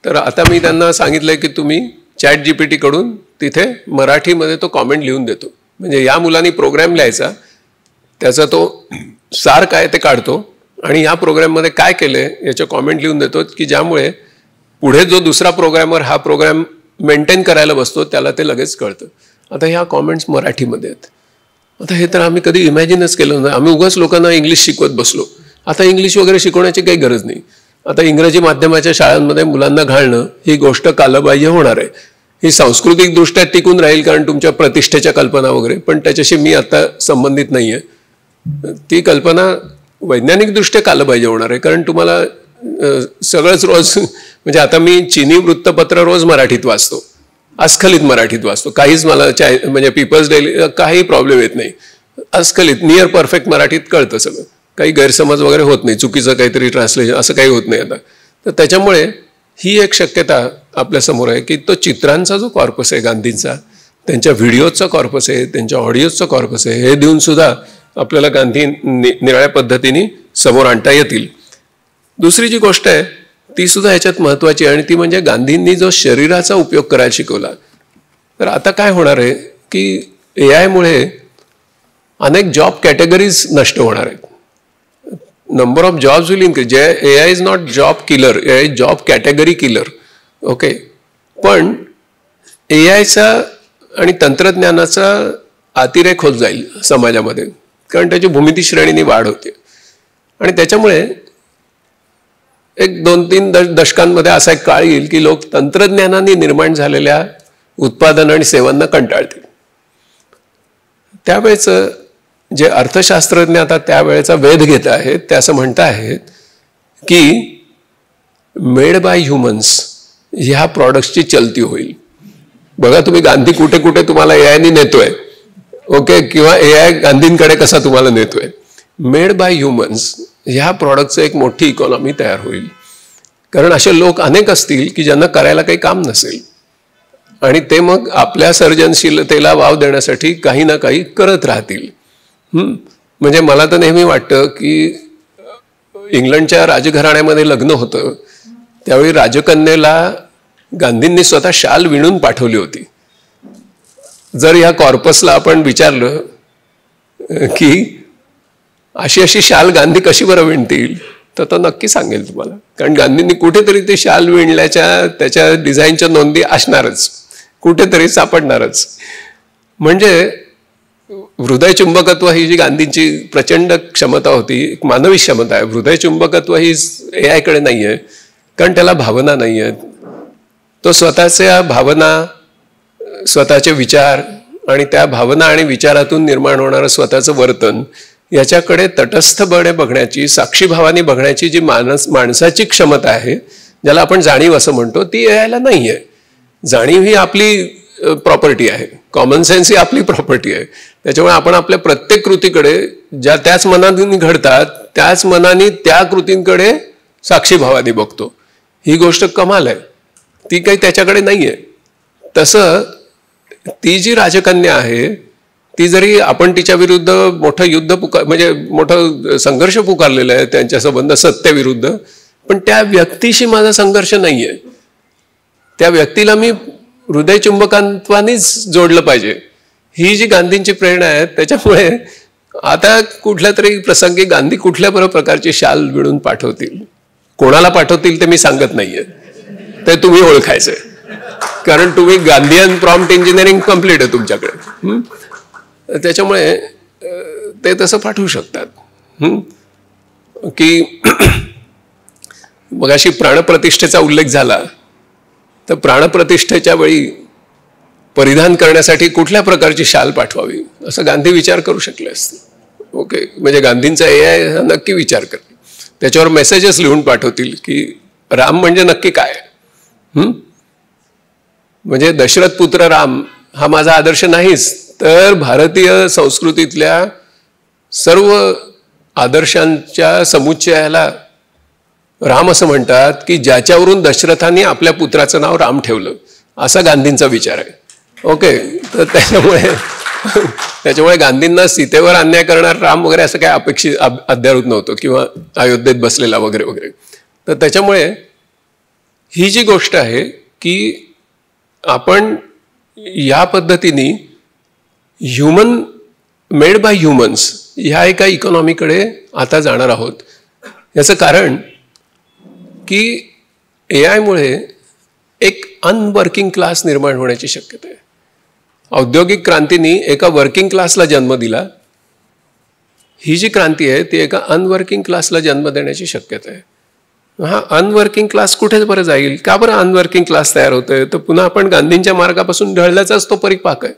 तर आता मी त्यांना सांगितलंय की तुम्ही ChatGPT कडून तिथे मराठीमध्ये तो कॉमेंट लिहून देतो. म्हणजे या मुलांनी प्रोग्रॅम लिहायचा, त्याचा तो सार काय ते काढतो आणि या प्रोग्रॅममध्ये काय केलंय याच्या कॉमेंट लिहून देतो की ज्यामुळे पुढे जो दुसरा प्रोग्रॅमर हा प्रोग्रॅम मेंटेन करायला बसतो त्याला ते लगेच कळतं. आता ह्या कॉमेंट्स मराठीमध्ये आहेत. आता हे तर आम्ही कधी इमॅजिनच केलं नाही. आम्ही उगाच लोकांना इंग्लिश शिकवत बसलो. आता इंग्लिश वगैरे शिकवण्याची काही गरज नाही. आता इंग्रजी माध्यमाच्या शाळांमध्ये मुलांना घालणं ही गोष्ट कालबाह्य होणार आहे. ही सांस्कृतिकदृष्ट्या टिकून राहील कारण तुमच्या प्रतिष्ठेच्या कल्पना वगैरे, पण त्याच्याशी मी आता संबंधित नाही आहे. ती कल्पना वैज्ञानिकदृष्ट्या कालबाह्य होणार आहे, कारण तुम्हाला सगळंच रोज म्हणजे आता मी चीनी वृत्तपत्र रोज मराठीत वाचतो, अस्खलित मराठीत वाचतो. काहीच मला म्हणजे पीपल्स डेली काही प्रॉब्लेम येत नाही. अस्खलित नियर परफेक्ट मराठीत कळतं सगळं, काही गैरसमज वगैरे होत नाही, चुकीचं काहीतरी ट्रान्सलेशन असं काही होत नाही आता. तर त्याच्यामुळे ही एक शक्यता आपल्यासमोर आहे की तो चित्रांचा जो कॉर्पस आहे गांधींचा, त्यांच्या व्हिडिओचा कॉर्पस आहे, त्यांच्या ऑडिओचा कॉर्पस आहे, हे देऊन सुद्धा आपल्याला गांधी निराळ्या पद्धतीने समोर आणता येतील. दुसरी जी गोष्ट आहे ती सुद्धा ह्याच्यात महत्त्वाची आहे आणि ती म्हणजे गांधींनी जो शरीराचा उपयोग करायला शिकवला. तर आता काय होणार आहे की AI मुळे अनेक जॉब कॅटेगरीज नष्ट होणार आहेत. Number of jobs will increase. AI is not job killer, AI is job category killer. Okay, पण AIचा आणि तंत्रज्ञानाचा अतिरेक होत जाईल समाजामध्ये, कारण त्याची भूमिती श्रेणीने वाढ होते. आणि त्याच्यामुळे 1-2-3 दशकांमध्ये असा एक काळ येईल की लोक तंत्रज्ञानाने निर्माण झालेल्या उत्पादन आणि सेवांना कंटाळतील. त्यावेळेस जे अर्थशास्त्रज्ञ आता त्यावेळेचा वेध घेत आहेत ते असं म्हणत आहेत की मेड बाय ह्युमन्स ह्या प्रॉडक्ट्सची चलती होईल. बघा तुम्ही गांधी कुठे कुठे तुम्हाला एआयनी नेतोय, ओके, किंवा एआय गांधींकडे कसा तुम्हाला नेतोय. मेड बाय ह्युमन्स ह्या प्रॉडक्टचं एक मोठी इकॉनॉमी तयार होईल. कारण असे लोक अनेक असतील की ज्यांना करायला काही काम नसेल आणि ते मग आपल्या सर्जनशीलतेला वाव देण्यासाठी काही ना काही करत राहतील. म्हणजे मला तर नेहमी वाटतं की इंग्लंडच्या राजघराण्यामध्ये लग्न होतं त्यावेळी राजकन्येला गांधींनी स्वतः शाल विणून पाठवली होती. जर ह्या कॉर्पसला आपण विचारलं की अशी अशी शाल गांधी कशी बरं विणतील, तर तो नक्की सांगेल तुम्हाला. कारण गांधींनी कुठेतरी ते शाल विणल्याच्या त्याच्या डिझाईनच्या नोंदी असणारच, कुठेतरी सापडणारच. म्हणजे हृदयचुंबकत्व ही जी गांधींची प्रचंड क्षमता होती, एक मानवी क्षमता आहे. हृदयचुंबकत्व ही एआयकडे नाही आहे, कारण त्याला भावना नाही आहेत. तो स्वतःच्या भावना, स्वतःचे विचार आणि त्या भावना आणि विचारातून निर्माण होणारं स्वतःचं वर्तन याच्याकडे तटस्थपणे बघण्याची, साक्षीभावाने बघण्याची जी माणसाची क्षमता आहे, ज्याला आपण जाणीव असं म्हणतो, ती एआयला नाही आहे. जाणीव ही आपली प्रॉपर्टी आहे, कॉमन सेन्स ही आपली प्रॉपर्टी आहे. त्याच्यामुळे आपण आपल्या प्रत्येक कृतीकडे ज्या त्याच मनाने घडतात त्याच मनाने त्या कृतींकडे साक्षीभावाने बघतो. ही गोष्ट कमाल आहे, ती काही त्याच्याकडे नाही आहे. तसं ती जी राजकन्या आहे ती जरी आपण तिच्या विरुद्ध मोठं युद्ध म्हणजे मोठं संघर्ष पुकारलेलं आहे त्यांच्या संबंध सत्तेविरुद्ध, पण त्या व्यक्तीशी माझा संघर्ष नाही आहे. त्या व्यक्तीला मी हृदयचुंबकत्वानेच जोडलं पाहिजे. ही जी गांधींची प्रेरणा आहे. त्याच्यामुळे आता कुठल्या तरी प्रसंगी गांधी कुठल्या प्रकारची शाल विणून पाठवतील, कोणाला पाठवतील ते मी सांगत नाहीये, ते तुम्ही ओळखायचंय. कारण तुम्ही गांधीयन प्रॉम्प्ट इंजिनिअरिंग कम्प्लीट आहे तुमच्याकडे. त्याच्यामुळे ते तसं पाठवू शकतात. की मगाशी प्राणप्रतिष्ठेचा उल्लेख झाला, तर प्राणप्रतिष्ठेच्या वेळी परिधान करण्यासाठी कुठल्या प्रकारची शाल पाठवावी असं गांधी विचार करू शकले असते. ओके, म्हणजे गांधींचा एआय नक्की विचार करेल, त्याच्यावर मेसेजेस लिहून पाठवतील की राम म्हणजे नक्की काय. म्हणजे दशरथ पुत्र राम हा माझा आदर्श नाहीच, तर भारतीय संस्कृतीतल्या सर्व आदर्शांच्या समुच्चयाला राम असं म्हणतात की ज्याच्यावरून दशरथाने आपल्या पुत्राचं नाव राम ठेवलं, असा गांधींचा विचार आहे. ओके, तर त्याच्यामुळे गांधींना सीतेवर अन्याय करणार राम वगैरे असं काय अपेक्षित अध्यारूत नव्हतं, किंवा अयोध्येत बसलेला वगैरे वगैरे. तर त्याच्यामुळे ही जी गोष्ट आहे की आपण या पद्धतीने ह्युमन मेड बाय ह्युमन्स ह्या एका इकॉनॉमीकडे आता जाणार आहोत. याचं कारण की एआयमुळे एक अनवर्किंग क्लास निर्माण होण्याची शक्यता आहे. औद्योगिक क्रांतीने एका वर्किंग क्लासला जन्म दिला. ही जी क्रांती आहे ती एका अनवर्किंग क्लासला जन्म देण्याची शक्यता आहे. हा अनवर्किंग क्लास कुठे बरं जाईल, का बरं अनवर्किंग क्लास तयार होतोय, तर पुन्हा आपण गांधींच्या मार्गापासून ढळल्याचाच तो परिपाक आहे.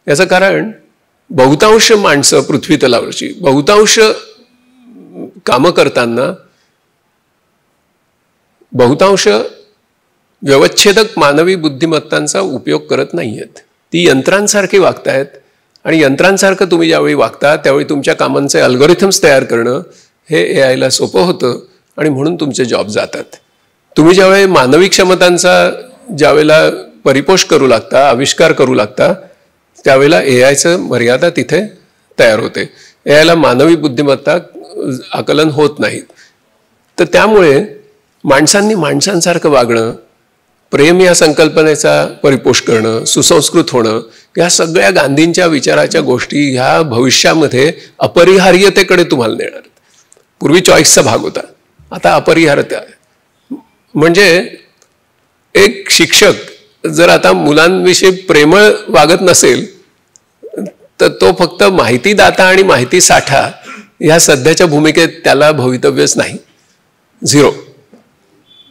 याचं कारण बहुतांश माणसं पृथ्वी तलावरची बहुतांश कामं करताना बहुतांश व्यवच्छेदक मानवी बुद्धिमत्तांचा उपयोग करत नाही आहेत. ती यंत्रांसारखी वागतायत, आणि यंत्रांसारखं तुम्ही ज्यावेळी वागता त्यावेळी तुमच्या कामांचे अल्गोरिथम्स तयार करणं हे एआयला सोपं होतं, आणि म्हणून तुमचे जॉब जातात. तुम्ही ज्यावेळी मानवी क्षमतांचा ज्यावेळेला परिपोष करू लागता, आविष्कार करू लागता, त्यावेळेला एआयचं मर्यादा तिथे तयार होते. एआयला मानवी बुद्धिमत्ता आकलन होत नाहीत. तर त्यामुळे माणसांनी माणसांसारखं वागणं, प्रेम या संकल्पनेचा परिपोष करणं, सुसंस्कृत होणं, या सगळ्या गांधींच्या विचाराच्या गोष्टी ह्या भविष्यामध्ये अपरिहार्यतेकडे तुम्हाला नेणार. पूर्वी चॉईसचा भाग होता, आता अपरिहार्यता. म्हणजे एक शिक्षक जर आता मुलांविषयी प्रेमळ वागत नसेल तर तो फक्त माहितीदाता आणि माहिती साठा ह्या सध्याच्या भूमिकेत त्याला भवितव्यच नाही, झिरो.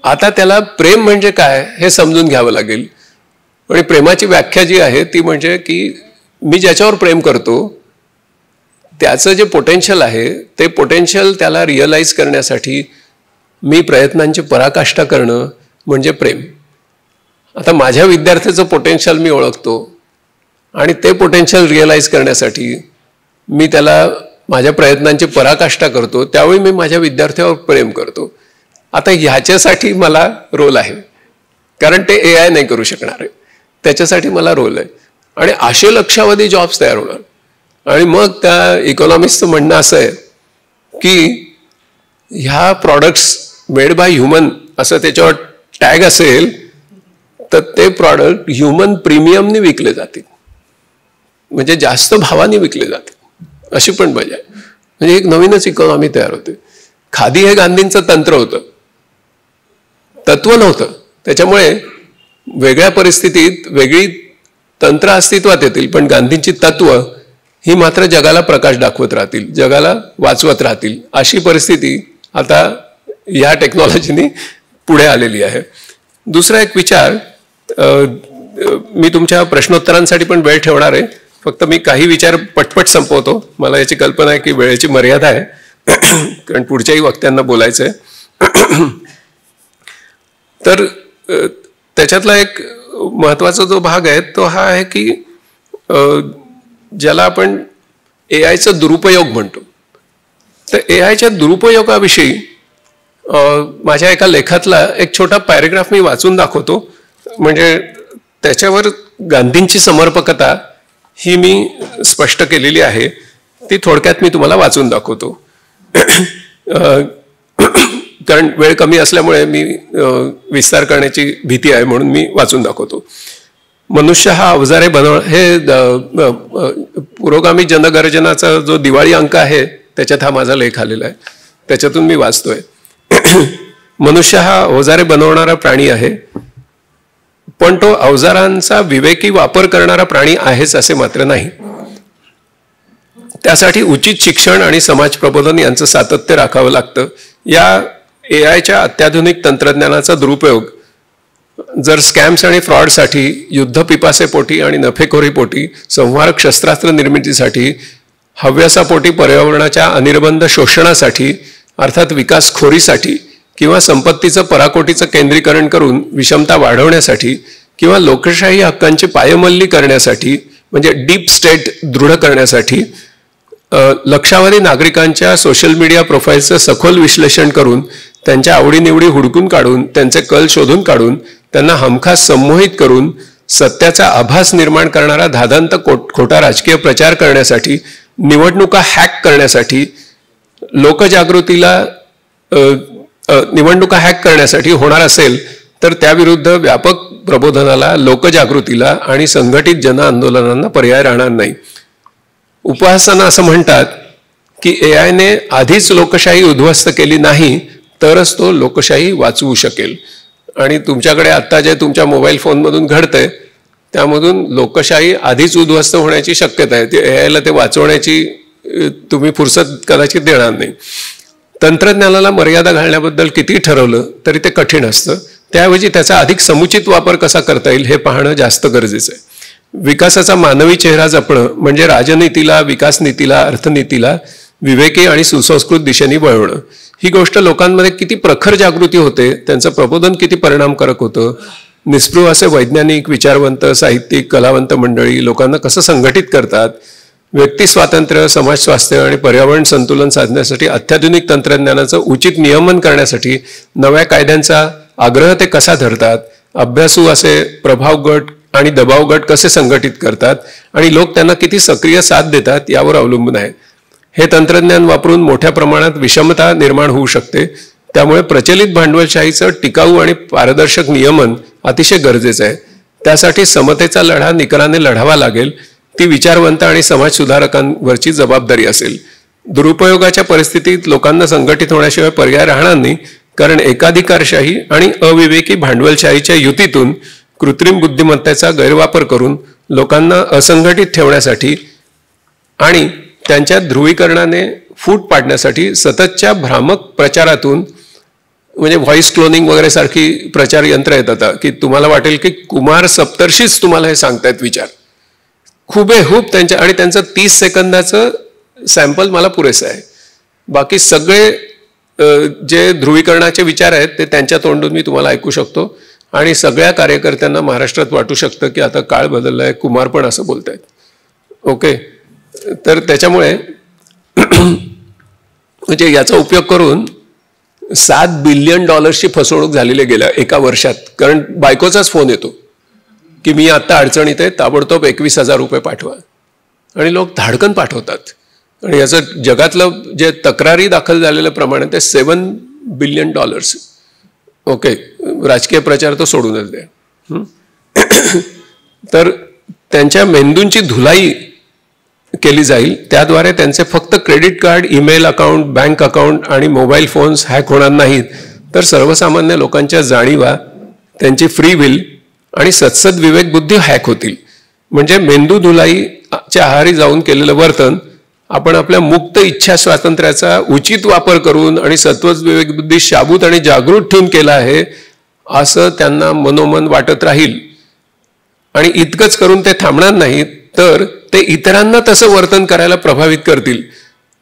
आता त्याला प्रेम म्हणजे काय हे समजून घ्यावं लागेल. आणि प्रेमाची व्याख्या जी आहे ती म्हणजे की मी ज्याच्यावर प्रेम करतो त्याचं जे पोटेन्शियल आहे ते पोटेन्शियल त्याला रिअलाइज करण्यासाठी मी प्रयत्नांची पराकाष्ठा करणं म्हणजे प्रेम. आता माझ्या विद्यार्थ्याचं पोटेन्शियल मी ओळखतो आणि ते पोटेन्शियल रिअलाइज करण्यासाठी मी त्याला माझ्या प्रयत्नांची पराकाष्ठा करतो, त्यावेळी मी माझ्या विद्यार्थ्यावर प्रेम करतो. आता ह्याच्यासाठी मला रोल आहे, कारण ते AI नाही करू शकणार आहे, त्याच्यासाठी मला रोल आहे. आणि असे लक्षावधी जॉब्स तयार होणार. आणि मग त्या इकॉनॉमिस्टचं म्हणणं असं आहे की ह्या प्रॉडक्ट्स मेड बाय ह्युमन असं त्याच्यावर टॅग असेल तर ते प्रॉडक्ट ह्युमन प्रीमियमने विकले जातील, म्हणजे जास्त भावाने विकले जातील, अशी पण मजा आहे. म्हणजे एक नवीनच इकॉनॉमी तयार होते. खादी हे गांधींचं तंत्र होतं, तत्व नव्हतं. त्याच्यामुळे वेगळ्या परिस्थितीत वेगळी तंत्र अस्तित्वात येतील, पण गांधींची तत्व ही मात्र जगाला प्रकाश दाखवत राहतील, जगाला वाचवत राहतील. अशी परिस्थिती आता या टेक्नॉलॉजीने पुढे आलेली आहे. दुसरा एक विचार, मी तुमच्या प्रश्नोत्तरांसाठी पण वेळ ठेवणार आहे, फक्त मी काही विचार पटपट संपवतो. मला याची कल्पना आहे की वेळेची मर्यादा आहे, कारण पुढच्याही वक्त्यांना बोलायचं आहे. तर त्याच्यातला एक महत्त्वाचा जो भाग आहे तो हा आहे की ज्याला आपण AIचा दुरुपयोग म्हणतो. तर AIच्या दुरुपयोगाविषयी माझ्या एका लेखातला एक छोटा पॅरेग्राफ मी वाचून दाखवतो. म्हणजे त्याच्यावर गांधींची समर्पकता ही मी स्पष्ट केलेली आहे, ती थोडक्यात मी तुम्हाला वाचून दाखवतो. कारण वेळ कमी असल्यामुळे मी विस्तार करण्याची भीती आहे, म्हणून मी वाचून दाखवतो. मनुष्य हा अवजारे हे पुरोगामी जनगर्जनाचा जो दिवाळी अंक आहे त्याच्यात हा माझा लेख आलेला आहे, त्याच्यातून मी वाचतोय. मनुष्य हा अवजारे बनवणारा प्राणी आहे, पण तो अवजारांचा विवेकी वापर करणारा प्राणी आहेच असे मात्र नाही. त्यासाठी उचित शिक्षण आणि समाज प्रबोधन यांचं सातत्य राखावं लागतं. या AIच्या अत्याधुनिक तंत्रज्ञानाचा दुरुपयोग जर स्कॅम्स आणि फ्रॉडसाठी, युद्धपिपासेपोटी आणि नफेखोरीपोटी, संहारक शस्त्रास्त्र निर्मितीसाठी, हव्यासापोटी पर्यावरणाच्या अनिर्बंध शोषणासाठी अर्थात विकासखोरीसाठी किंवा संपत्तीचं पराकोटीचं केंद्रीकरण करून विषमता वाढवण्यासाठी किंवा लोकशाही हक्कांची पायमल्ली करण्यासाठी म्हणजे डीप स्टेट दृढ करण्यासाठी लक्षावधी नागरिकांच्या सोशल मीडिया प्रोफाईलचं सखोल विश्लेषण करून त्यांच्या आवडीनिवडी हुडकून काढून त्यांचे कल शोधून काढून त्यांना हमखास संमोहित करून सत्याचा आभास निर्माण करणारा धादांत खोटा राजकीय प्रचार करण्यासाठी, निवडणुका हॅक करण्यासाठी, निवडणुका हॅक करण्यासाठी होणार असेल तर त्याविरुद्ध व्यापक प्रबोधनाला, लोकजागृतीला आणि संघटित जनआंदोलनांना पर्याय राहणार नाही. उपहासानं असं म्हणतात की AIने आधीच लोकशाही उद्ध्वस्त केली नाही तरच तो लोकशाही वाचवू शकेल. आणि तुमच्याकडे आत्ता जे तुमच्या मोबाईल फोनमधून घडतंय त्यामधून लोकशाही आधीच उद्ध्वस्त होण्याची शक्यता आहे. ते AIला ते वाचवण्याची तुम्ही फुरसत कदाचित देणार नाही. तंत्रज्ञानाला मर्यादा घालण्याबद्दल किती ठरवलं तरी ते कठीण असतं. त्याऐवजी त्याचा अधिक समुचित वापर कसा करता येईल हे पाहणं जास्त गरजेचं आहे. विकासाचा मानवी चेहरा जपणं म्हणजे राजनीतीला, विकासनीतीला, अर्थनीतीला विवेकी आणि सुसंस्कृत दिशेने वळवणं. ही गोष्ट लोकांमध्ये किती प्रखर जागृती होते, त्यांचं प्रबोधन किती परिणामकारक होतं. निस्पृह असे वैज्ञानिक, विचारवंत, साहित्यिक, कलावंत मंडळी लोकांना कसं संघटित करतात. व्यक्ती स्वातंत्र्य, समाज स्वास्थ्य आणि पर्यावरण संतुलन साधण्यासाठी अत्याधुनिक तंत्रज्ञानाचं उचित नियमन करण्यासाठी नव्या कायद्यांचा आग्रह ते कसा धरतात. अभ्यासू असे प्रभाव गट आणि दबाव गट कसे संघटित करतात आणि लोक त्यांना किती सक्रिय साथ देतात यावर अवलंबून आहे. हे तंत्रज्ञान वापरून मोठ्या प्रमाणात विषमता निर्माण होऊ शकते. त्यामुळे प्रचलित भांडवलशाहीचं टिकाऊ आणि पारदर्शक नियमन अतिशय गरजेचं आहे. त्यासाठी समतेचा लढा निकराने लढावा लागेल. ती विचारवंत आणि समाज सुधारकांवरची जबाबदारी असेल. दुरुपयोगाच्या परिस्थितीत लोकांना संघटित होण्याशिवाय पर्याय राहणार नाही, कारण एकाधिकारशाही आणि अविवेकी भांडवलशाहीच्या युतीतून कृत्रिम बुद्धिमत्तेचा गैरवापर करून लोकांना असंघटित ठेवण्यासाठी आणि त्यांच्या ध्रुवीकरणाने फूट पाडण्यासाठी सततच्या भ्रामक प्रचारातून, म्हणजे व्हॉइस क्लोनिंग वगैरे सारखी प्रचार यंत्र येतात की तुम्हाला वाटेल की कुमार सप्तर्षीच तुम्हाला हे सांगतायत विचार हुबेहूब त्यांच्या, आणि त्यांचं 30 सेकंदाचं सॅम्पल मला पुरेसं आहे. बाकी सगळे जे ध्रुवीकरणाचे विचार आहेत ते त्यांच्या तोंडून मी तुम्हाला ऐकू शकतो आणि सगळ्या कार्यकर्त्यांना महाराष्ट्रात वाटू शकतं की आता काळ बदलला आहे, कुमार पण असं बोलतायत. ओके, तर त्याच्यामुळे म्हणजे याचा उपयोग करून $7 बिलियन फसवणूक झालेली गेल्या एका वर्षात. कारण बायकोचाच फोन येतो की मी आता अडचणीत आहे, ताबडतोब $21,000 पाठवा, आणि लोक धाडकन पाठवतात. आणि याचं जगातलं जे तक्रारी दाखल झालेलं प्रमाण आहे ते $7 बिलियन. ओके, राजकीय प्रचार तो सोडूनच द्या. तर त्यांच्या मेंदूंची धुलाई केली जाईल, त्याद्वारे त्यांचे फक्त credit card, email account, bank account आणि मोबाईल फोन्स हॅक होणार नाहीत, तर सर्वसामान्य लोकांच्या जाणीवा, त्यांची फ्री विल आणि सत्सद विवेक बुद्धी हॅक होतील. म्हणजे मेंदू धुलाईच्या आहारी जाऊन केलेलं वर्तन आपण आपल्या मुक्त इच्छा स्वातंत्र्याचा उचित वापर करून आणि सत्वज विवेक बुद्धी शाबूत आणि जागृत ठेवून केला आहे असं त्यांना मनोमन वाटत राहील. आणि इतकंच करून ते थांबणार नाहीत, तर ते इतरांना तसं वर्तन करायला प्रभावित करतील.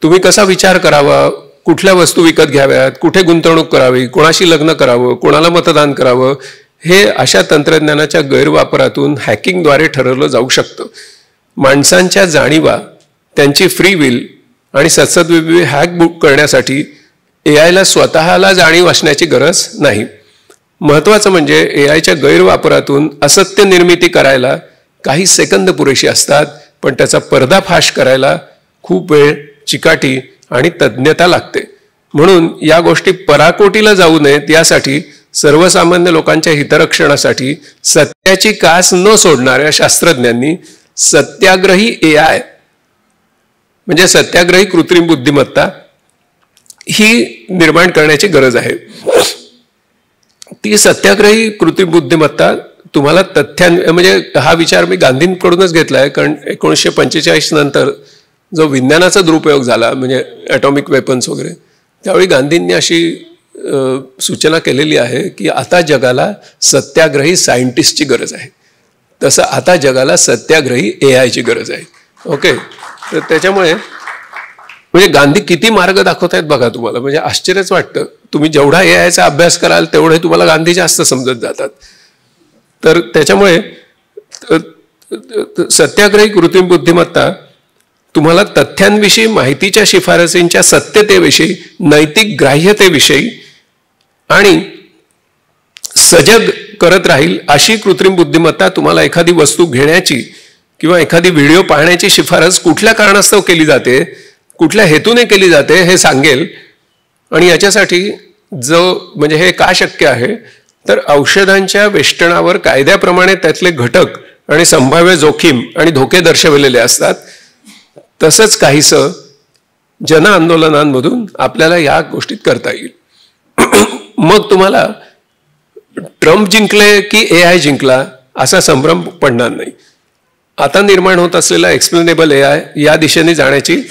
तुम्ही कसा विचार करावा, कुठल्या वस्तू विकत घ्याव्यात, कुठे गुंतवणूक करावी, कोणाशी लग्न करावं, कोणाला मतदान करावं, हे अशा तंत्रज्ञानाच्या गैरवापरातून हॅकिंगद्वारे ठरवलं जाऊ शकतं. माणसांच्या जाणीवा, त्यांची फ्री विल आणि सत्सद्विवेक हॅक करण्यासाठी एआयला स्वतःला जाणीव असण्याची गरज नाही. महत्त्वाचं म्हणजे एआयच्या गैरवापरातून असत्य निर्मिती करायला काही सेकंद पुरेशी असतात, पण त्याचा पर्दाफाश करायला खूप वेळ, चिकाटी आणि तज्ज्ञता लागते. म्हणून या गोष्टी पराकोटीला जाऊ नयेत यासाठी सर्वसामान्य लोकांच्या हितरक्षणासाठी सत्याची कास न सोडणाऱ्या शास्त्रज्ञांनी सत्याग्रही एआय म्हणजे सत्याग्रही कृत्रिम बुद्धिमत्ता ही निर्माण करण्याची गरज आहे. ती सत्याग्रही कृत्रिम बुद्धिमत्ता तुम्हाला म्हणजे हा विचार मी गांधींकडूनच घेतला आहे, कारण 1945 नंतर जो विज्ञानाचा दुरुपयोग झाला म्हणजे ॲटॉमिक वेपन्स वगैरे, त्यावेळी गांधींनी अशी सूचना केलेली आहे की आता जगाला सत्याग्रही सायंटिस्टची गरज आहे, तसं आता जगाला सत्याग्रही एआयची गरज आहे. ओके, तर त्याच्यामुळे म्हणजे गांधी किती मार्ग दाखवत आहेत बघा तुम्हाला, म्हणजे आश्चर्यच वाटतं. तुम्ही जेवढा एआयचा अभ्यास कराल तेवढे तुम्हाला गांधी जास्त समजत जातात. तर त्याच्यामुळे सत्याग्रही कृत्रिम बुद्धिमत्ता तुम्हाला तथ्यांविषयी माहितीच्या शिफारसींच्या सत्यतेविषयी, नैतिक ग्राह्यतेविषयी आणि सजग करत राहील अशी कृत्रिम बुद्धिमत्ता तुम्हाला एखादी वस्तू घेण्याची किंवा एखादी व्हिडिओ पाहण्याची शिफारस कुठल्या कारणास्तव केली जाते, कुठल्या हेतूने केली जाते हे सांगेल. आणि याच्यासाठी म्हणजे हे का शक्य आहे, तर औषधांच्या वेष्टणावर कायद्याप्रमाणे त्यातले घटक आणि संभाव्य जोखीम आणि धोके दर्शवलेले असतात. तसंच काहीसं जन आंदोलनांमधून आपल्याला या गोष्टीत करता येईल. मग तुम्हाला ट्रम्प जिंकले की एआय जिंकला असा संभ्रम पडणार नाही. आता निर्माण होत असलेला एक्सप्लेनेबल एआय या दिशेने जाण्याची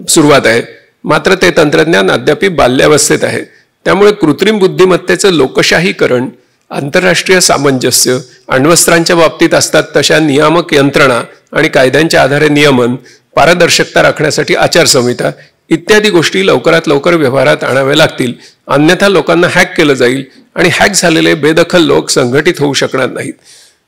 सुरुवात आहे, मात्र ते तंत्रज्ञान अद्याप बाल्यावस्थेत आहे. त्यामुळे कृत्रिम बुद्धिमत्तेचं लोकशाहीकरण, आंतरराष्ट्रीय सामंजस्य, अण्वस्त्रांच्या बाबतीत असतात तशा नियामक यंत्रणा आणि कायद्यांच्या आधारे नियमन, पारदर्शकता राखण्यासाठी आचारसंहिता इत्यादी गोष्टी लवकरात लवकर व्यवहारात आणाव्या लागतील. अन्यथा लोकांना हॅक केलं जाईल आणि हॅक झालेले बेदखल लोक संघटित होऊ शकणार नाहीत.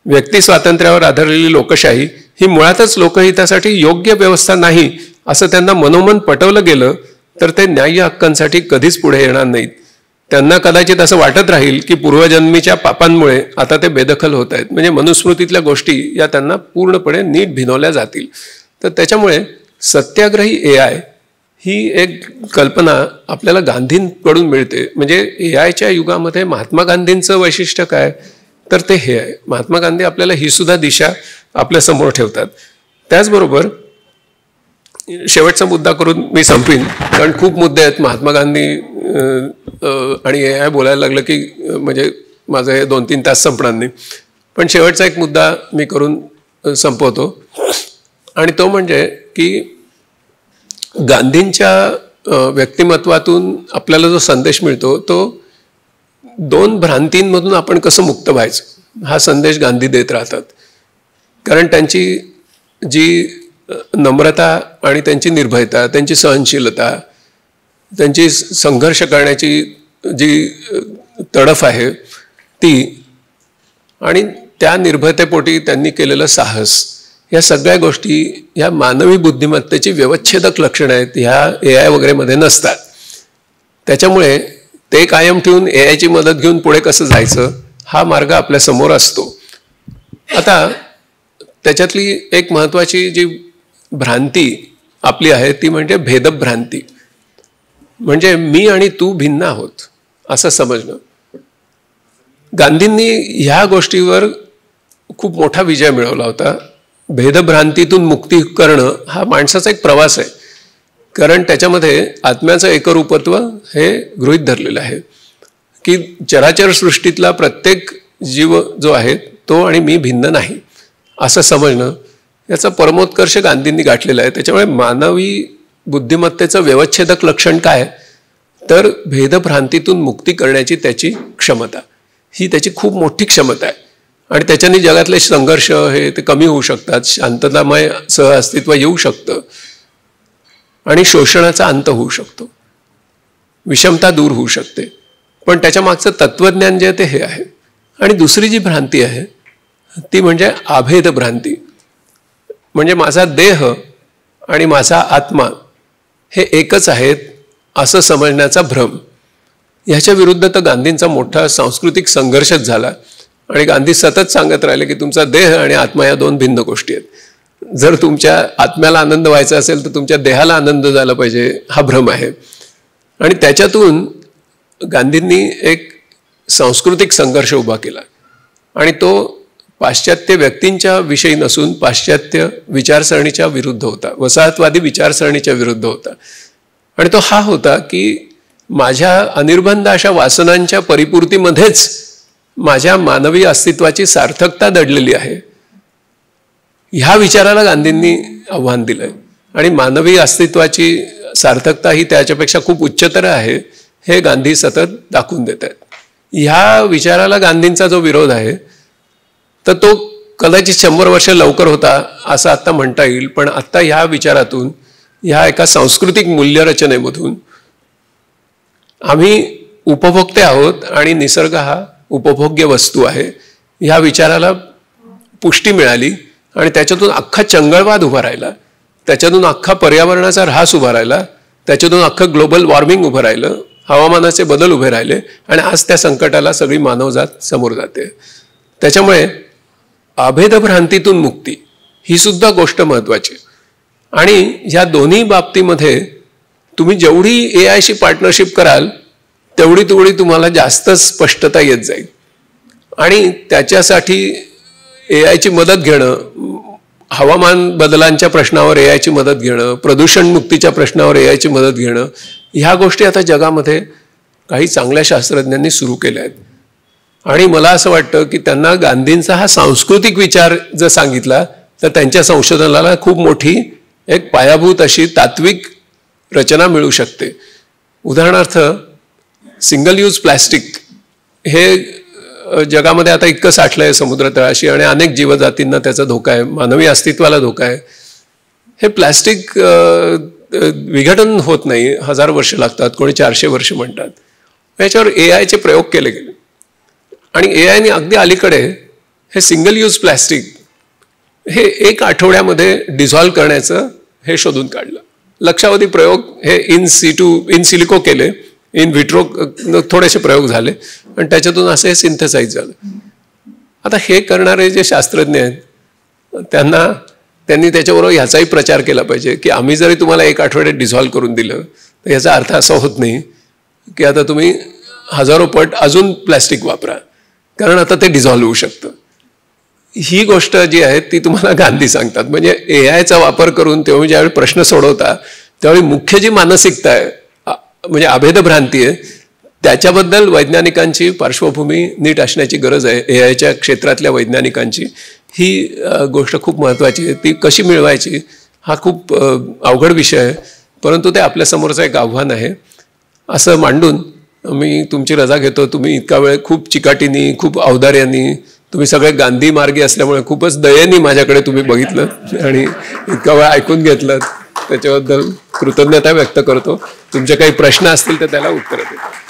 व्यक्ती स्वातंत्र्यावर आधारलेली लोकशाही ही मुळातच लोकहितासाठी योग्य व्यवस्था नाही असं त्यांना मनोमन पटवलं गेलं तर ते न्याय्य हक्कांसाठी कधीच पुढे येणार नाहीत. त्यांना कदाचित असं वाटत राहील की पूर्वजन्मीच्या पापांमुळे आता ते बेदखल होत आहेत, म्हणजे मनुस्मृतीतल्या गोष्टी या त्यांना पूर्णपणे नीट भिनवल्या जातील. तर त्याच्यामुळे सत्याग्रही एआय ही एक कल्पना आपल्याला गांधींकडून मिळते. म्हणजे एआयच्या युगामध्ये महात्मा गांधींचं वैशिष्ट्य काय, तर ते हे आहे. महात्मा गांधी आपल्याला ही सुद्धा दिशा आपल्यासमोर ठेवतात. त्याचबरोबर शेवटचा मुद्दा करून मी संपवीन, कारण खूप मुद्दे आहेत. महात्मा गांधी आणि एआय बोलायला लागलं की म्हणजे माझं हे 2-3 तास संपणार नाही. पण शेवटचा एक मुद्दा मी करून संपवतो, आणि तो म्हणजे की गांधींच्या व्यक्तिमत्वातून आपल्याला जो संदेश मिळतो तो 2 भ्रांतींमधून आपण कसं मुक्त व्हायचं हा संदेश गांधी देत राहतात. कारण त्यांची जी नम्रता आणि त्यांची निर्भयता, त्यांची सहनशीलता त्यांची संघर्ष करण्याची जी तडफ आहे ती, आणि त्या निर्भयतेपोटी त्यांनी केलेलं साहस, या सगळ्या गोष्टी ह्या मानवी बुद्धिमत्तेची व्यवच्छेदक लक्षणं आहेत, ह्या AI वगैरेमध्ये नसतात. त्याच्यामुळे ते कायम ठेवून AIची मदत घेऊन पुढे कसं जायचं हा मार्ग आपल्यासमोर असतो. आता त्याच्यातली एक महत्त्वाची जी भ्रांती आपली आहे ती म्हणजे भेदभ्रांती. म्हणजे मी आणि तू भिन्न आहोत असं समजणं. गांधींनी ह्या गोष्टीवर खूप मोठा विजय मिळवला होता. भेदभ्रांतीतून मुक्ती करणं हा माणसाचा एक प्रवास आहे, कारण त्याच्यामध्ये आत्म्याचं एकरूपत्व हे गृहीत धरलेलं आहे की चराचर सृष्टीतला प्रत्येक जीव जो आहे तो आणि मी भिन्न नाही असं समजणं, याचा परमोत्कर्ष गांधींनी गाठलेला आहे. त्याच्यामुळे मानवी बुद्धिमत्तेचं व्यवच्छेदक लक्षण काय, तर भेदभ्रांतीतून मुक्ती करण्याची त्याची क्षमता, ही त्याची खूप मोठी क्षमता आहे. आणि त्याच्याने जगातले संघर्ष हे ते कमी होऊ शकतात, शांततामय सहअस्तित्व येऊ शकतं आणि शोषणाचा अंत होऊ शकतो, विषमता दूर होऊ शकते. पण त्याच्या मागचं तत्वज्ञान जे ते हे आहे. आणि दुसरी जी भ्रांती आहे ती म्हणजे अभेद भ्रांती. म्हणजे माझा देह आणि माझा आत्मा हे एकच आहेत असं समजण्याचा भ्रम. ह्याच्या विरुद्ध तर गांधींचा मोठा सांस्कृतिक संघर्षच झाला. आणि गांधी सतत सांगत राहिले की तुमचा देह आणि आत्मा या दोन भिन्न गोष्टी आहेत. जर तुमच्या आत्म्याला आनंद व्हायचा असेल तर तुमच्या देहाला आनंद झाला पाहिजे, हा भ्रम आहे. आणि त्याच्यातून गांधींनी एक सांस्कृतिक संघर्ष उभा केला आणि तो पाश्चात्य व्यक्तींच्या विषयी नसून पाश्चात्य विचारसरणीच्या विरुद्ध होता, वसाहतवादी विचारसरणीच्या विरुद्ध होता. आणि तो हा होता की माझ्या अनिर्बंध अशा वासनांच्या परिपूर्तीमध्येच माझ्या मानवी अस्तित्वाची सार्थकता दडलेली आहे. ह्या विचाराला गांधींनी आव्हान दिलंय. आणि मानवी अस्तित्वाची सार्थकता ही त्याच्यापेक्षा खूप उच्चतर आहे हे गांधी सतत दाखवून देत आहेत. ह्या विचाराला गांधींचा जो विरोध आहे तर तो कदाचित 100 वर्ष लवकर होता असं आत्ता म्हणता येईल. पण आत्ता ह्या विचारातून, ह्या एका सांस्कृतिक मूल्यरचनेमधून आम्ही उपभोक्ते आहोत आणि निसर्ग हा उपभोग्य वस्तू आहे, ह्या विचाराला पुष्टी मिळाली. आणि त्याच्यातून अख्खा चंगळवाद उभा राहिला, त्याच्यातून अख्खा पर्यावरणाचा ऱ्हास उभा राहिला, त्याच्यातून अख्खं ग्लोबल वॉर्मिंग उभं राहिलं, हवामानाचे बदल उभे राहिले. आणि आज त्या संकटाला सगळी मानवजात समोर जाते. त्याच्यामुळे अभेदभ्रांतीतून मुक्ती ही सुद्धा गोष्ट महत्त्वाची. आणि ह्या दोन्ही बाबतीमध्ये तुम्ही जेवढी AIशी पार्टनरशिप कराल तेवढी तुम्हाला जास्त स्पष्टता येत जाईल. आणि त्याच्यासाठी AIची मदत घेणं, हवामान बदलांच्या प्रश्नावर AIची मदत घेणं, प्रदूषण मुक्तीच्या प्रश्नावर AIची मदत घेणं, ह्या गोष्टी आता जगामध्ये काही चांगल्या शास्त्रज्ञांनी सुरू केल्या आहेत. आणि मला असं वाटतं की त्यांना गांधींचा हा सांस्कृतिक विचार जर सांगितला तर त्यांच्या संशोधनाला खूप मोठी एक पायाभूत अशी तात्विक रचना मिळू शकते. उदाहरणार्थ सिंगल यूज प्लॅस्टिक हे जगामध्ये आता इतकं साठलं आहे समुद्र तळाशी आणि अनेक जीवजातींना त्याचा धोका आहे, मानवी अस्तित्वाला धोका आहे. हे प्लॅस्टिक विघटन होत नाही, 1000 वर्ष लागतात, कोणी 400 वर्ष म्हणतात. याच्यावर AIचे प्रयोग केले गेले आणि AIने अगदी अलीकडे हे सिंगल यूज प्लॅस्टिक हे 1 आठवड्यामध्ये डिझॉल्व्ह करण्याचं हे शोधून काढलं. लक्षावधी प्रयोग हे इन सिलिको केले, इन व्हिट्रो थोडेसे प्रयोग झाले आणि त्याच्यातून असं हे सिंथेसाइज झालं. आता हे करणारे जे शास्त्रज्ञ आहेत त्यांनी त्याच्याबरोबर ह्याचाही प्रचार केला पाहिजे की आम्ही जरी तुम्हाला 1 आठवड्यात डिझॉल्व्ह करून दिलं तर याचा अर्थ असा होत नाही की आता तुम्ही हजारो पट अजून प्लॅस्टिक वापरा, कारण आता ते डिझॉल्व्ह होऊ शकतं. ही गोष्ट जी आहे ती तुम्हाला गांधी सांगतात. म्हणजे AIचा वापर करून तेव्हा ज्यावेळी प्रश्न सोडवता त्यावेळी मुख्य जी मानसिकता आहे म्हणजे अभेदभ्रांती आहे त्याच्याबद्दल वैज्ञानिकांची पार्श्वभूमी नीट असण्याची गरज आहे. AIच्या क्षेत्रातल्या वैज्ञानिकांची ही गोष्ट खूप महत्त्वाची आहे. ती कशी मिळवायची हा खूप अवघड विषय आहे, परंतु ते आपल्यासमोरचं एक आव्हान आहे. असं मांडून मी तुमची रजा घेतो. तुम्ही इतका वेळ खूप चिकाटीनी, खूप औदार्यानी, तुम्ही सगळे गांधी मार्गी असल्यामुळे खूपच दयेनी माझ्याकडे तुम्ही बघितलं आणि इतका वेळ ऐकून घेतलं. त्याच्याबद्दल कृतज्ञता व्यक्त करतो. तुमचे काही प्रश्न असतील तर त्याला उत्तर देतो.